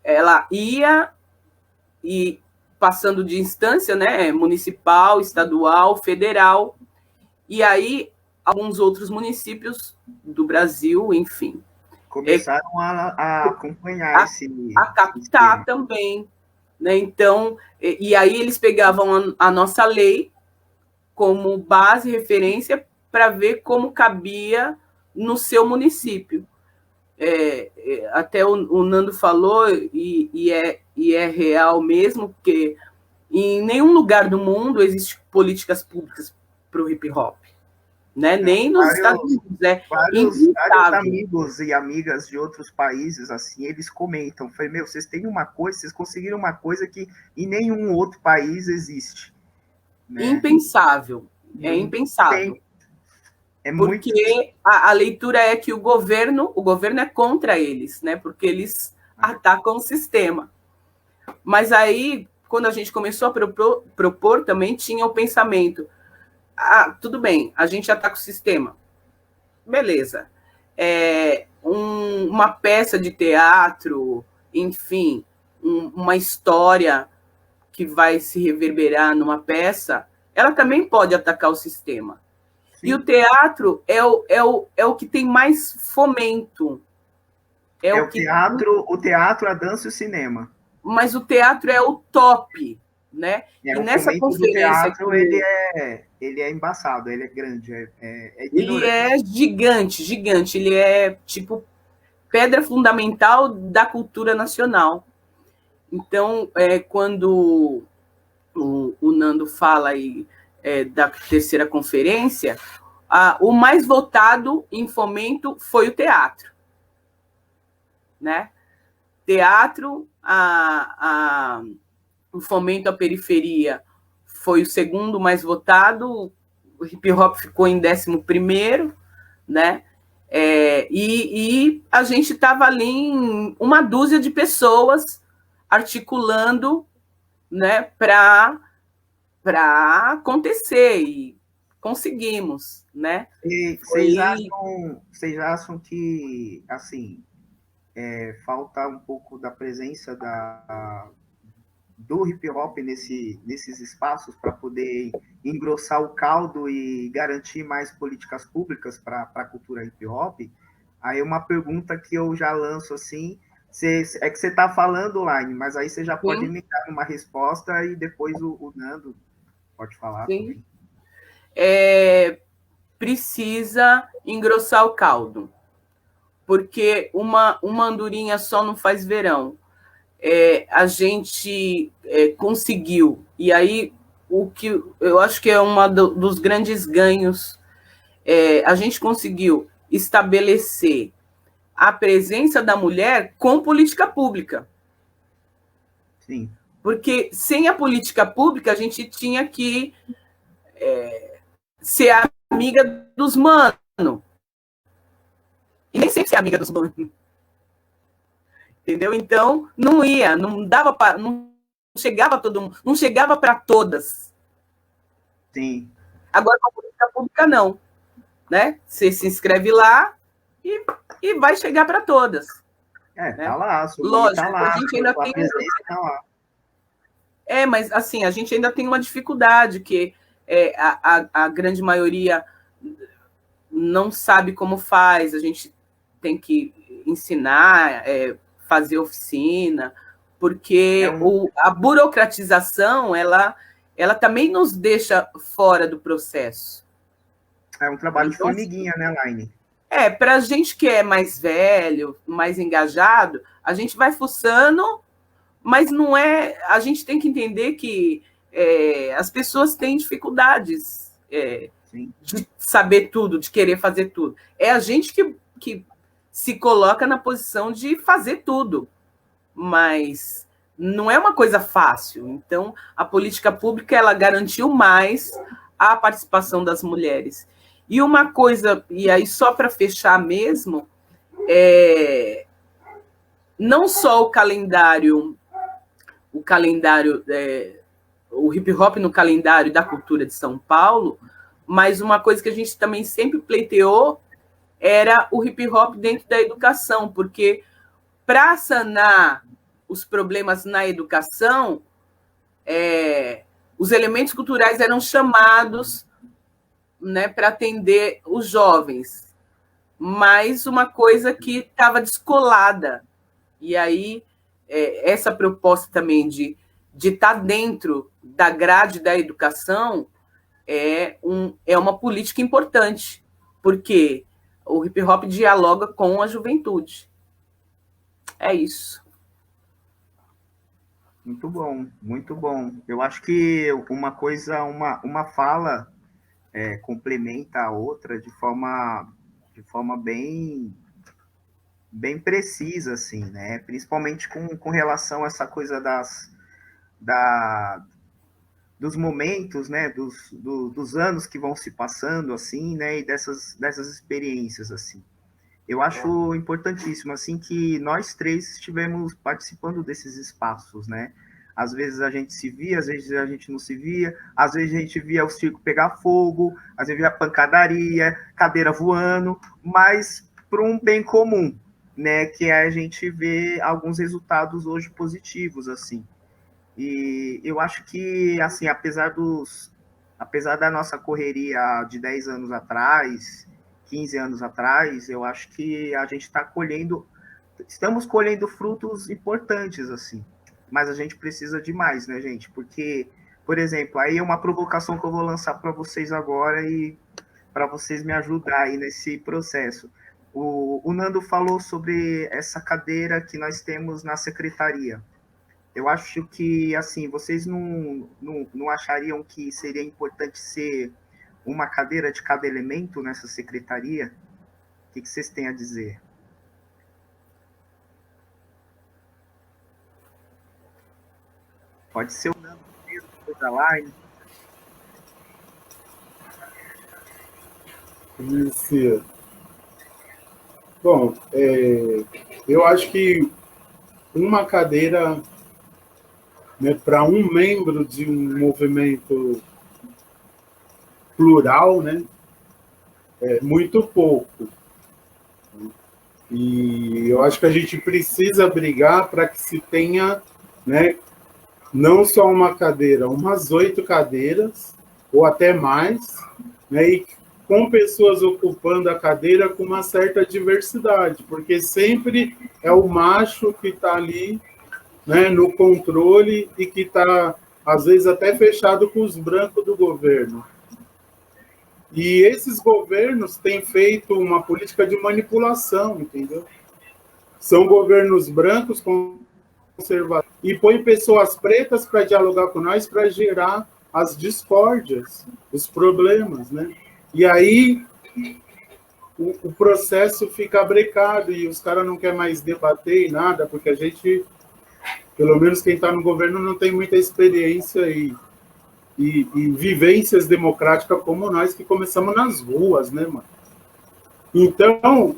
ela ia e passando de instância, né, municipal, estadual, federal, e aí alguns outros municípios do Brasil, enfim. Começaram a acompanhar a captar também, né? Então, e aí eles pegavam a nossa lei como base, referência, para ver como cabia no seu município. Até o Nando falou, e é real mesmo, porque em nenhum lugar do mundo existe políticas públicas para o hip hop, né? Nem nos Estados Unidos. Vários amigos e amigas de outros países, assim, eles comentam, falei, vocês têm uma coisa, vocês conseguiram uma coisa que em nenhum outro país existe. Né? Impensável. Impensável. Porque a leitura é que o governo é contra eles, né? Porque eles atacam o sistema. Mas aí, quando a gente começou a propor, também tinha o pensamento, tudo bem, a gente ataca o sistema. Beleza. Uma peça de teatro, enfim, uma história que vai se reverberar numa peça, ela também pode atacar o sistema. Sim. E o teatro é o que tem mais fomento. O teatro, a dança e o cinema. Mas o teatro é o top, né? E nessa conferência... O teatro, ele é embaçado, ele é grande. Ele é gigante. Ele é, tipo, pedra fundamental da cultura nacional. Então, quando o Nando fala aí da terceira conferência, o mais votado em fomento foi o teatro, né? Teatro, o fomento à periferia foi o segundo mais votado, o hip hop ficou em 11º, né? E a gente estava ali em uma dúzia de pessoas articulando, né, para acontecer, e conseguimos, né? E vocês acham que, assim, falta um pouco da presença do hip hop nesses espaços para poder engrossar o caldo e garantir mais políticas públicas para a cultura hip hop? Aí uma pergunta que eu já lanço assim, é que você está falando, Line, mas aí você já pode Sim. emendar numa resposta e depois o Nando pode falar Sim. também. Precisa engrossar o caldo, porque uma andorinha só não faz verão. A gente conseguiu, e aí o que eu acho que é dos grandes ganhos, a gente conseguiu estabelecer a presença da mulher com política pública. Sim. Porque sem a política pública, a gente tinha que ser amiga dos manos. E nem sempre ser amiga dos manos. Entendeu? Então, não ia, não dava para. Não chegava todo mundo, não chegava para todas. Sim. Agora, com a política pública, não. Né? Você se inscreve lá e vai chegar para todas. Tá lá, lógico, tá lá, a gente ainda tem. Tá lá. Mas assim, a gente ainda tem uma dificuldade, que a grande maioria não sabe como faz, a gente tem que ensinar, fazer oficina, porque a burocratização, ela também nos deixa fora do processo. É um trabalho de formiguinha, né, Laine? Para a gente que é mais velho, mais engajado, a gente vai fuçando, mas não é. A gente tem que entender que as pessoas têm dificuldades de saber tudo, de querer fazer tudo. É a gente que se coloca na posição de fazer tudo, mas não é uma coisa fácil. Então, a política pública, ela garantiu mais a participação das mulheres. E uma coisa, e aí só para fechar mesmo, não só o calendário, o hip hop no calendário da cultura de São Paulo, mas uma coisa que a gente também sempre pleiteou era o hip hop dentro da educação, porque para sanar os problemas na educação, os elementos culturais eram chamados, né, para atender os jovens, mas uma coisa que estava descolada. E aí, essa proposta também de estar dentro da grade da educação é uma política importante, porque o hip hop dialoga com a juventude. É isso. Muito bom, muito bom. Eu acho que uma fala complementa a outra de forma bem precisa, assim, né? Principalmente com relação a essa coisa dos momentos, né? Dos anos que vão se passando, assim, né? E dessas experiências, assim. Eu acho importantíssimo, assim, que nós três estivemos participando desses espaços, né? Às vezes a gente se via, às vezes a gente não se via, às vezes a gente via o circo pegar fogo, às vezes via pancadaria, cadeira voando, mas para um bem comum, né? Que é a gente ver alguns resultados hoje positivos, assim. E eu acho que, assim, apesar da nossa correria de 10 anos atrás, 15 anos atrás, eu acho que a gente estamos colhendo frutos importantes, assim. Mas a gente precisa de mais, né, gente? Porque, por exemplo, aí é uma provocação que eu vou lançar para vocês agora e para vocês me ajudarem aí nesse processo. O Nando falou sobre essa cadeira que nós temos na secretaria. Eu acho que, assim, vocês não achariam que seria importante ser uma cadeira de cada elemento nessa secretaria? O que vocês têm a dizer? Pode ser o Nando mesmo, depois da Line. Inicia. Bom, eu acho que uma cadeira, né, para um membro de um movimento plural, né, é muito pouco. E eu acho que a gente precisa brigar para que se tenha, né, não só uma cadeira, umas 8 cadeiras, ou até mais, né, e com pessoas ocupando a cadeira com uma certa diversidade, porque sempre é o macho que está ali, né, no controle e que está, às vezes, até fechado com os brancos do governo. E esses governos têm feito uma política de manipulação, entendeu? São governos brancos conservadores e põem pessoas pretas para dialogar com nós, para gerar as discórdias, os problemas, né? E aí o processo fica brecado e os caras não querem mais debater e nada, porque a gente, pelo menos quem está no governo, não tem muita experiência e vivências democráticas como nós, que começamos nas ruas, né, mano? Então,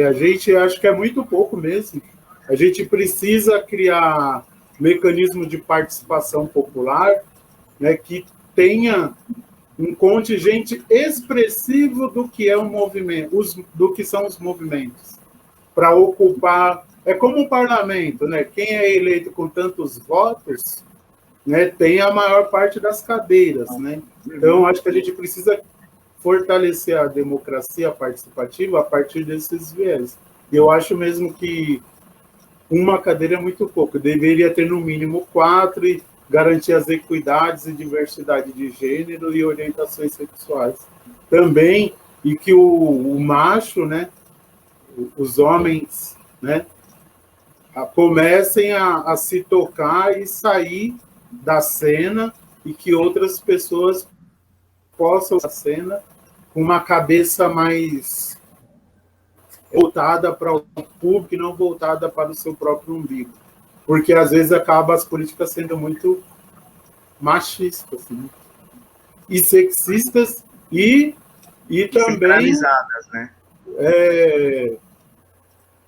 a gente acha que é muito pouco mesmo. A gente precisa criar mecanismo de participação popular, né, que tenha um contingente expressivo do que é um movimento, do que são os movimentos, para ocupar. É como um parlamento, né? Quem é eleito com tantos votos, né, tem a maior parte das cadeiras, né? Então, acho que a gente precisa fortalecer a democracia participativa a partir desses viés. Eu acho mesmo que uma cadeira é muito pouco, deveria ter no mínimo 4 e garantir as equidades e diversidade de gênero e orientações sexuais. Também, e que o macho, né, os homens, né, comecem a se tocar e sair da cena e que outras pessoas possam a cena com uma cabeça mais voltada para o público e não voltada para o seu próprio umbigo. Porque, às vezes, acaba as políticas sendo muito machistas, né? E sexistas e também né?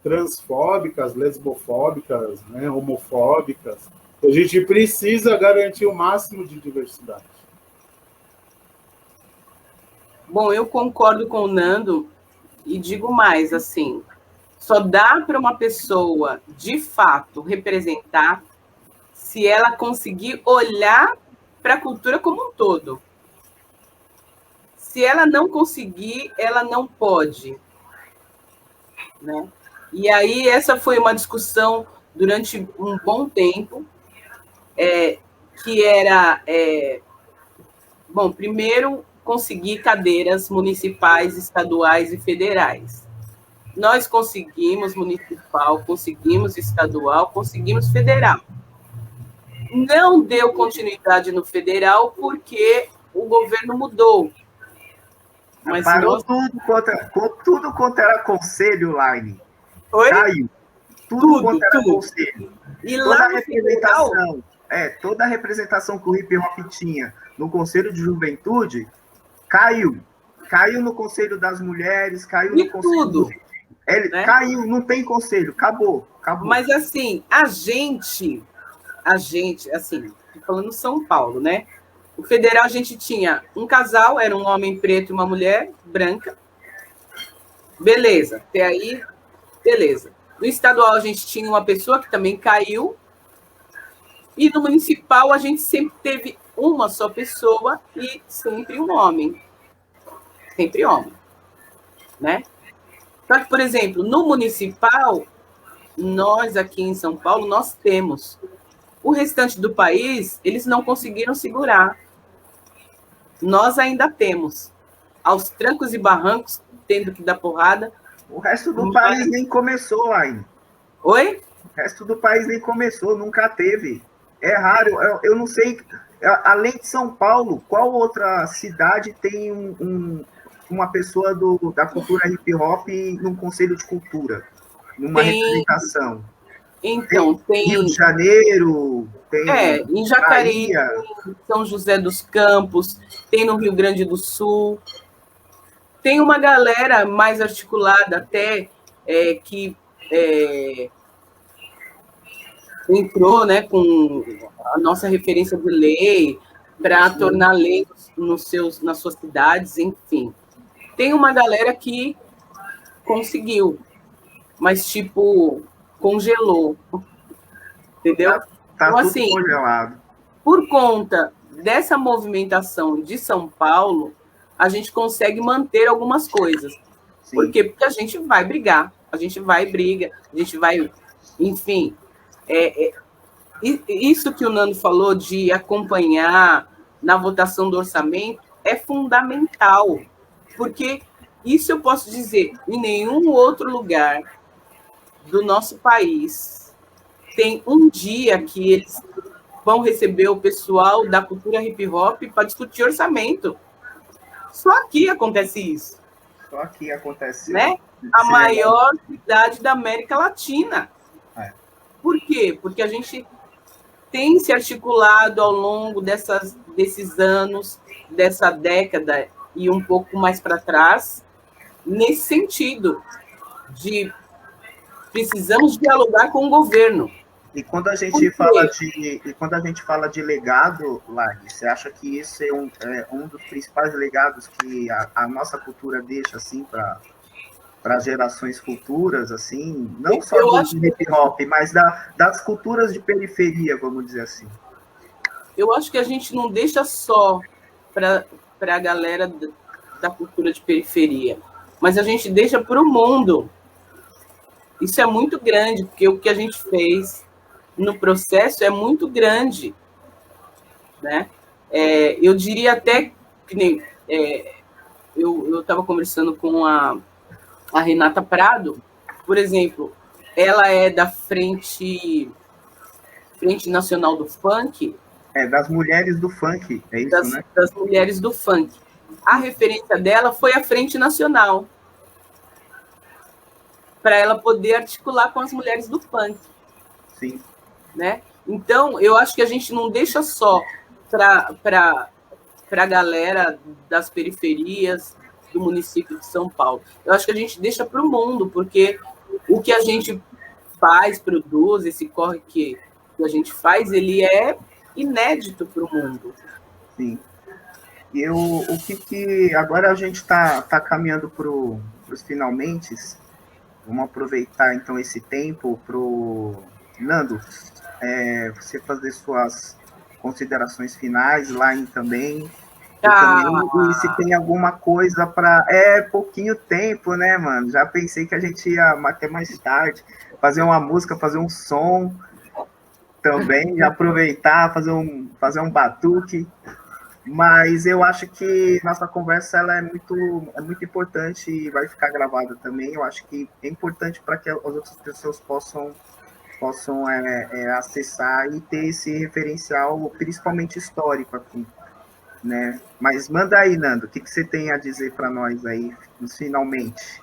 Transfóbicas, lesbofóbicas, né? Homofóbicas. A gente precisa garantir o máximo de diversidade. Bom, eu concordo com o Nando e digo mais, assim, só dá para uma pessoa, de fato, representar se ela conseguir olhar para a cultura como um todo. Se ela não conseguir, ela não pode, né? E aí essa foi uma discussão durante um bom tempo, que era, bom, primeiro, conseguir cadeiras municipais, estaduais e federais. Nós conseguimos municipal, conseguimos estadual, conseguimos federal. Não deu continuidade no federal porque o governo mudou. Mas parou tudo quanto era conselho, Laine. Oi? Caiu. Tudo quanto era conselho. E lá no representação, federal... toda a representação que o hip hop tinha no Conselho de Juventude caiu. Caiu no Conselho das Mulheres, caiu no Conselho tudo. Né? Caiu, não tem conselho, acabou. Mas assim, a gente, assim, falando São Paulo, né? O federal a gente tinha um casal, era um homem preto e uma mulher branca. Beleza, até aí, beleza. No estadual a gente tinha uma pessoa que também caiu. E no municipal a gente sempre teve uma só pessoa e sempre um homem. Sempre homem, né? Só que, por exemplo, no municipal, nós aqui em São Paulo, nós temos. O restante do país, eles não conseguiram segurar. Nós ainda temos. Aos trancos e barrancos, tendo que dar porrada. O resto do país nem começou ainda. Oi? O resto do país nem começou, nunca teve. É raro, eu não sei, além de São Paulo, qual outra cidade tem uma pessoa da cultura hip-hop num conselho de cultura? Numa representação? Então, tem... Rio de Janeiro, tem... em Jacareí, em São José dos Campos, tem no Rio Grande do Sul. Tem uma galera mais articulada até que entrou, né, com a nossa referência de lei para tornar lei nas suas cidades, enfim. Tem uma galera que conseguiu, mas, tipo, congelou, entendeu? Tá então, tudo assim, congelado. Por conta dessa movimentação de São Paulo, a gente consegue manter algumas coisas. Sim. Por quê? Porque a gente vai brigar, a gente vai briga, a gente vai... Enfim, isso que o Nando falou de acompanhar na votação do orçamento é fundamental, porque isso eu posso dizer, em nenhum outro lugar do nosso país tem um dia que eles vão receber o pessoal da cultura hip-hop para discutir orçamento. Só aqui acontece isso. Só aqui acontece. Né? A maior cidade da América Latina. Por quê? Porque a gente tem se articulado ao longo desses anos, dessa década e um pouco mais para trás, nesse sentido de precisamos dialogar com o governo. E quando a gente fala de legado, Lari, você acha que isso é um dos principais legados que a nossa cultura deixa assim para gerações futuras, assim, não só do hip hop, mas das culturas de periferia, vamos dizer assim? Eu acho que a gente não deixa só para a galera da cultura de periferia, mas a gente deixa para o mundo. Isso é muito grande, porque o que a gente fez no processo é muito grande, né? Eu diria até que nem eu estava conversando com a Renata Prado, por exemplo, ela é da Frente Nacional do Funk. Das mulheres do funk, é isso, né? Das mulheres do funk. A referência dela foi a Frente Nacional, para ela poder articular com as mulheres do funk. Sim. Né? Então, eu acho que a gente não deixa só para a galera das periferias do município de São Paulo. Eu acho que a gente deixa para o mundo, porque o que a gente faz, produz, esse corre que a gente faz, ele é inédito para o mundo. Sim. E agora a gente está caminhando para os finalmente. Vamos aproveitar, então, esse tempo para o Nando, você fazer suas considerações finais, Line também. E se tem alguma coisa para... pouquinho tempo, né, mano? Já pensei que a gente ia até mais tarde, fazer uma música, fazer um som também, já aproveitar, fazer um batuque. Mas eu acho que nossa conversa ela é muito importante e vai ficar gravada também. Eu acho que é importante para que as outras pessoas possam acessar e ter esse referencial, principalmente histórico aqui, né? Mas manda aí, Nando, o que você tem a dizer para nós aí, finalmente?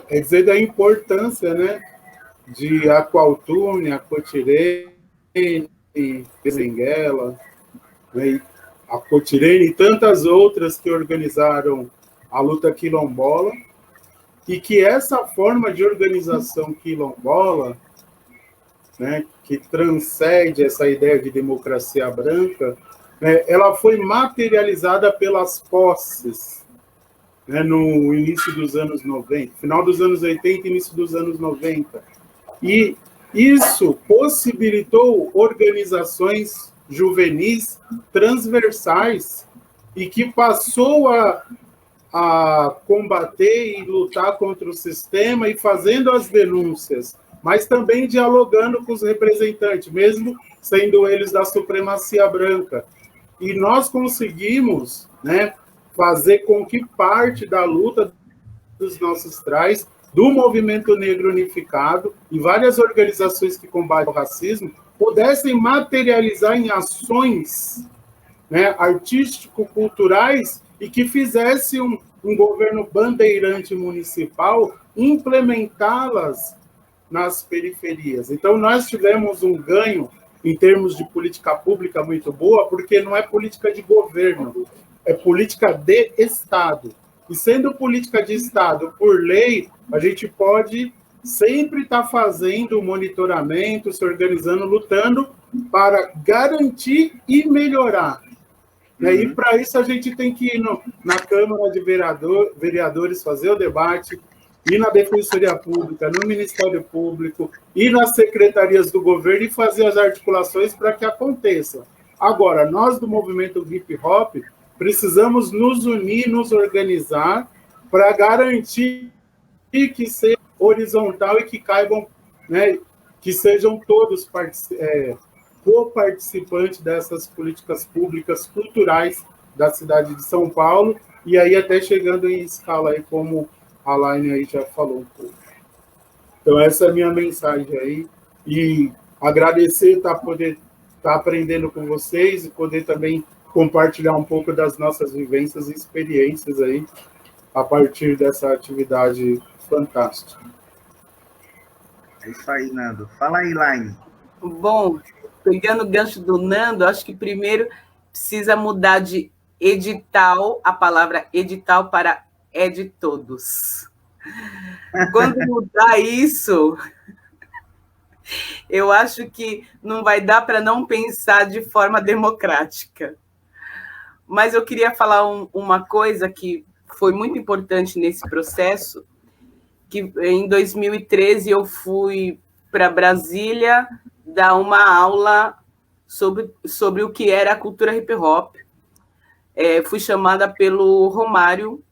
É dizer da importância, né, de Aqualtune, Acotirene, Benguela, né, a Cotirene e tantas outras que organizaram a luta quilombola, e que essa forma de organização quilombola, né, que transcende essa ideia de democracia branca, né, ela foi materializada pelas posses, né, no início dos anos 90, final dos anos 80 e início dos anos 90. E isso possibilitou organizações juvenis transversais e que passou a combater e lutar contra o sistema e fazendo as denúncias, mas também dialogando com os representantes, mesmo sendo eles da supremacia branca. E nós conseguimos, né, fazer com que parte da luta dos nossos trás, do movimento negro unificado e várias organizações que combatem o racismo, pudessem materializar em ações, né, artístico-culturais e que fizesse um governo bandeirante municipal implementá-las nas periferias. Então, nós tivemos um ganho em termos de política pública muito boa, porque não é política de governo, é política de Estado. E sendo política de Estado por lei, a gente pode sempre estar fazendo o monitoramento, se organizando, lutando para garantir e melhorar. E para isso a gente tem que ir na Câmara de Vereadores fazer o debate, ir na Defensoria Pública, no Ministério Público, ir nas secretarias do governo e fazer as articulações para que aconteça. Agora, nós do movimento hip hop precisamos nos unir, nos organizar para garantir que seja horizontal e que caibam, né, que sejam todos co-participantes dessas políticas públicas culturais da cidade de São Paulo, e aí até chegando em escala aí, como a Laine aí já falou um pouco. Então essa é a minha mensagem aí, e agradecer poder estar aprendendo com vocês e poder também compartilhar um pouco das nossas vivências e experiências aí a partir dessa atividade fantástica. É isso aí, Nando. Fala aí, Laine. Bom, pegando o gancho do Nando, acho que primeiro precisa mudar de edital, a palavra edital, para é de todos. Quando mudar isso, eu acho que não vai dar para não pensar de forma democrática. Mas eu queria falar uma coisa que foi muito importante nesse processo, que em 2013 eu fui para Brasília dar uma aula sobre o que era a cultura hip hop. Fui chamada pelo Romário,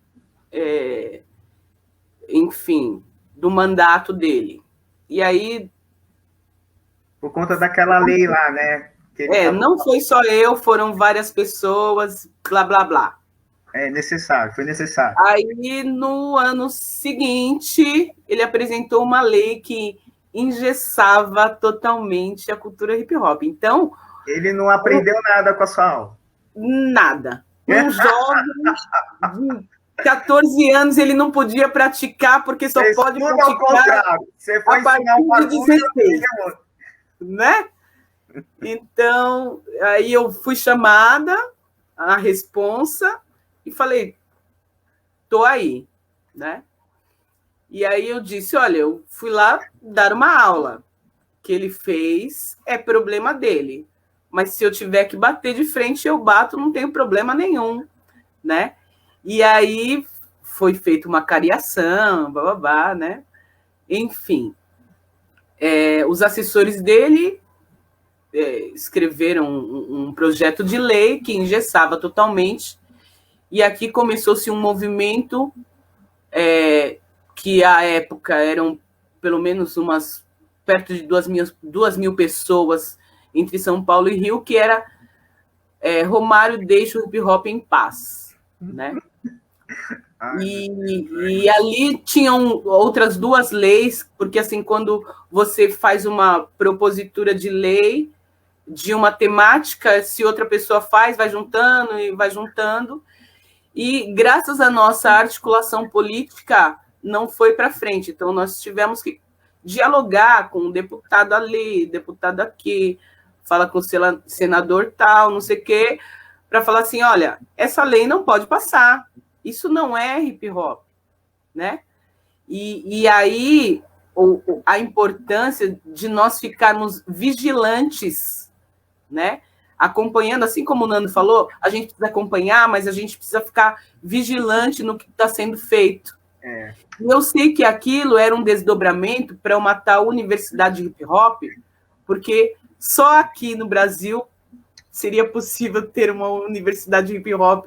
enfim, do mandato dele. E aí... Por conta daquela lei lá, né? Não foi só eu, foram várias pessoas, blá, blá, blá. É necessário, foi necessário. Aí, no ano seguinte, ele apresentou uma lei que engessava totalmente a cultura hip hop. Então... Ele não aprendeu nada com a sua aula? Nada. Um jovem de 14 anos, ele não podia praticar, porque só pode praticar Você foi a partir de 16. Né? Então, aí eu fui chamada, a responsa, e falei, tô aí, né? E aí eu disse, olha, eu fui lá dar uma aula. O que ele fez é problema dele. Mas se eu tiver que bater de frente, eu bato, não tenho problema nenhum, né? E aí foi feita uma cariação, bababá, né? Enfim, os assessores dele escreveram um projeto de lei que engessava totalmente, e aqui começou-se um movimento que, à época, eram pelo menos perto de 2 mil pessoas entre São Paulo e Rio, que era Romário deixa o hip hop em paz, né? E ali tinham outras 2 leis, porque assim, quando você faz uma propositura de lei de uma temática, se outra pessoa faz, vai juntando e vai juntando, e graças à nossa articulação política não foi para frente. Então nós tivemos que dialogar com um deputado ali, deputado aqui, fala com o senador tal, não sei o quê, para falar assim, olha, essa lei não pode passar, isso não é hip hop, né? E aí a importância de nós ficarmos vigilantes, né? Acompanhando, assim como o Nando falou, a gente precisa acompanhar, mas a gente precisa ficar vigilante no que está sendo feito. E eu sei que aquilo era um desdobramento para uma tal universidade de hip hop, porque só aqui no Brasil seria possível ter uma universidade de hip hop,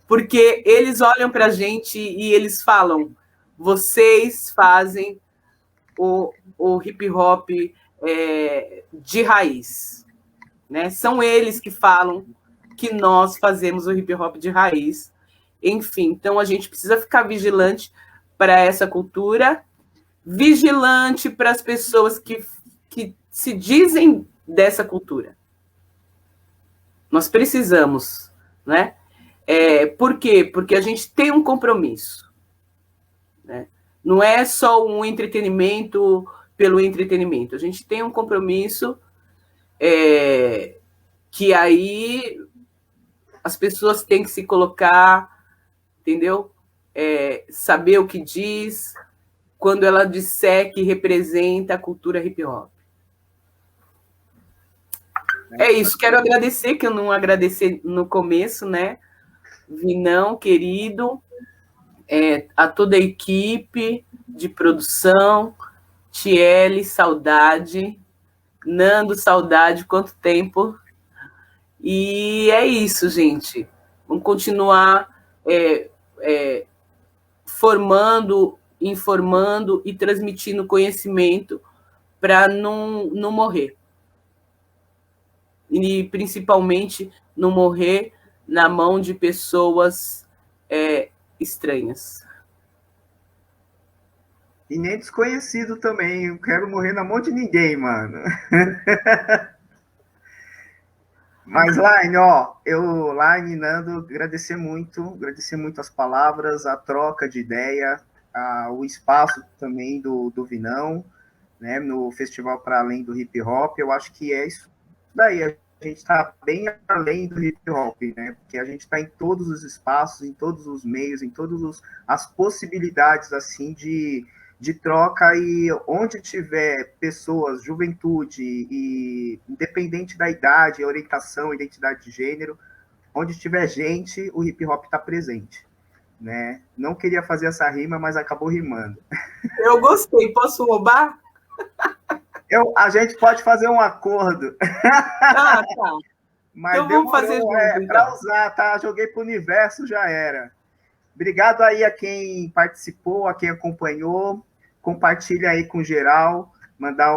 porque eles olham para a gente e eles falam, vocês fazem o hip hop de raiz, né? São eles que falam que nós fazemos o hip hop de raiz. Enfim, então a gente precisa ficar vigilante para essa cultura, vigilante para as pessoas que se dizem dessa cultura. Nós precisamos, né? Por quê? Porque a gente tem um compromisso, né? Não é só um entretenimento pelo entretenimento. A gente tem um compromisso que aí as pessoas têm que se colocar, entendeu? saber o que diz, quando ela disser que representa a cultura hip hop. É isso, quero agradecer, que eu não agradeci no começo, né? Vinão, querido, a toda a equipe de produção, Tiele, saudade, Nando, saudade, quanto tempo. E é isso, gente. Vamos continuar formando, informando e transmitindo conhecimento para não morrer. E principalmente não morrer na mão de pessoas estranhas. E nem desconhecido também. Eu quero morrer na mão de ninguém, mano. Mas, Laine, Laine, Nando, agradecer muito as palavras, a troca de ideia, o espaço também do Vinão, né, no Festival para Além do Hip Hop. Eu acho que é isso daí, a gente está bem além do hip hop, né, porque a gente está em todos os espaços, em todos os meios, em todas as possibilidades, assim, de troca, e onde tiver pessoas, juventude, e independente da idade, orientação, identidade de gênero, onde tiver gente, o hip hop está presente, né? Não queria fazer essa rima, mas acabou rimando. Eu gostei, posso roubar? A gente pode fazer um acordo. Tá. Mas então vamos fazer junto, para usar, tá? Joguei para o universo, já era. Obrigado aí a quem participou, a quem acompanhou. Compartilha aí com geral. Mandar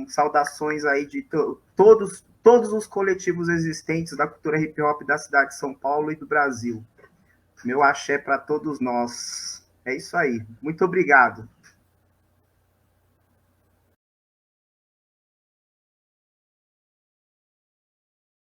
saudações aí de todos os coletivos existentes da cultura hip hop da cidade de São Paulo e do Brasil. Meu axé para todos nós. É isso aí. Muito obrigado.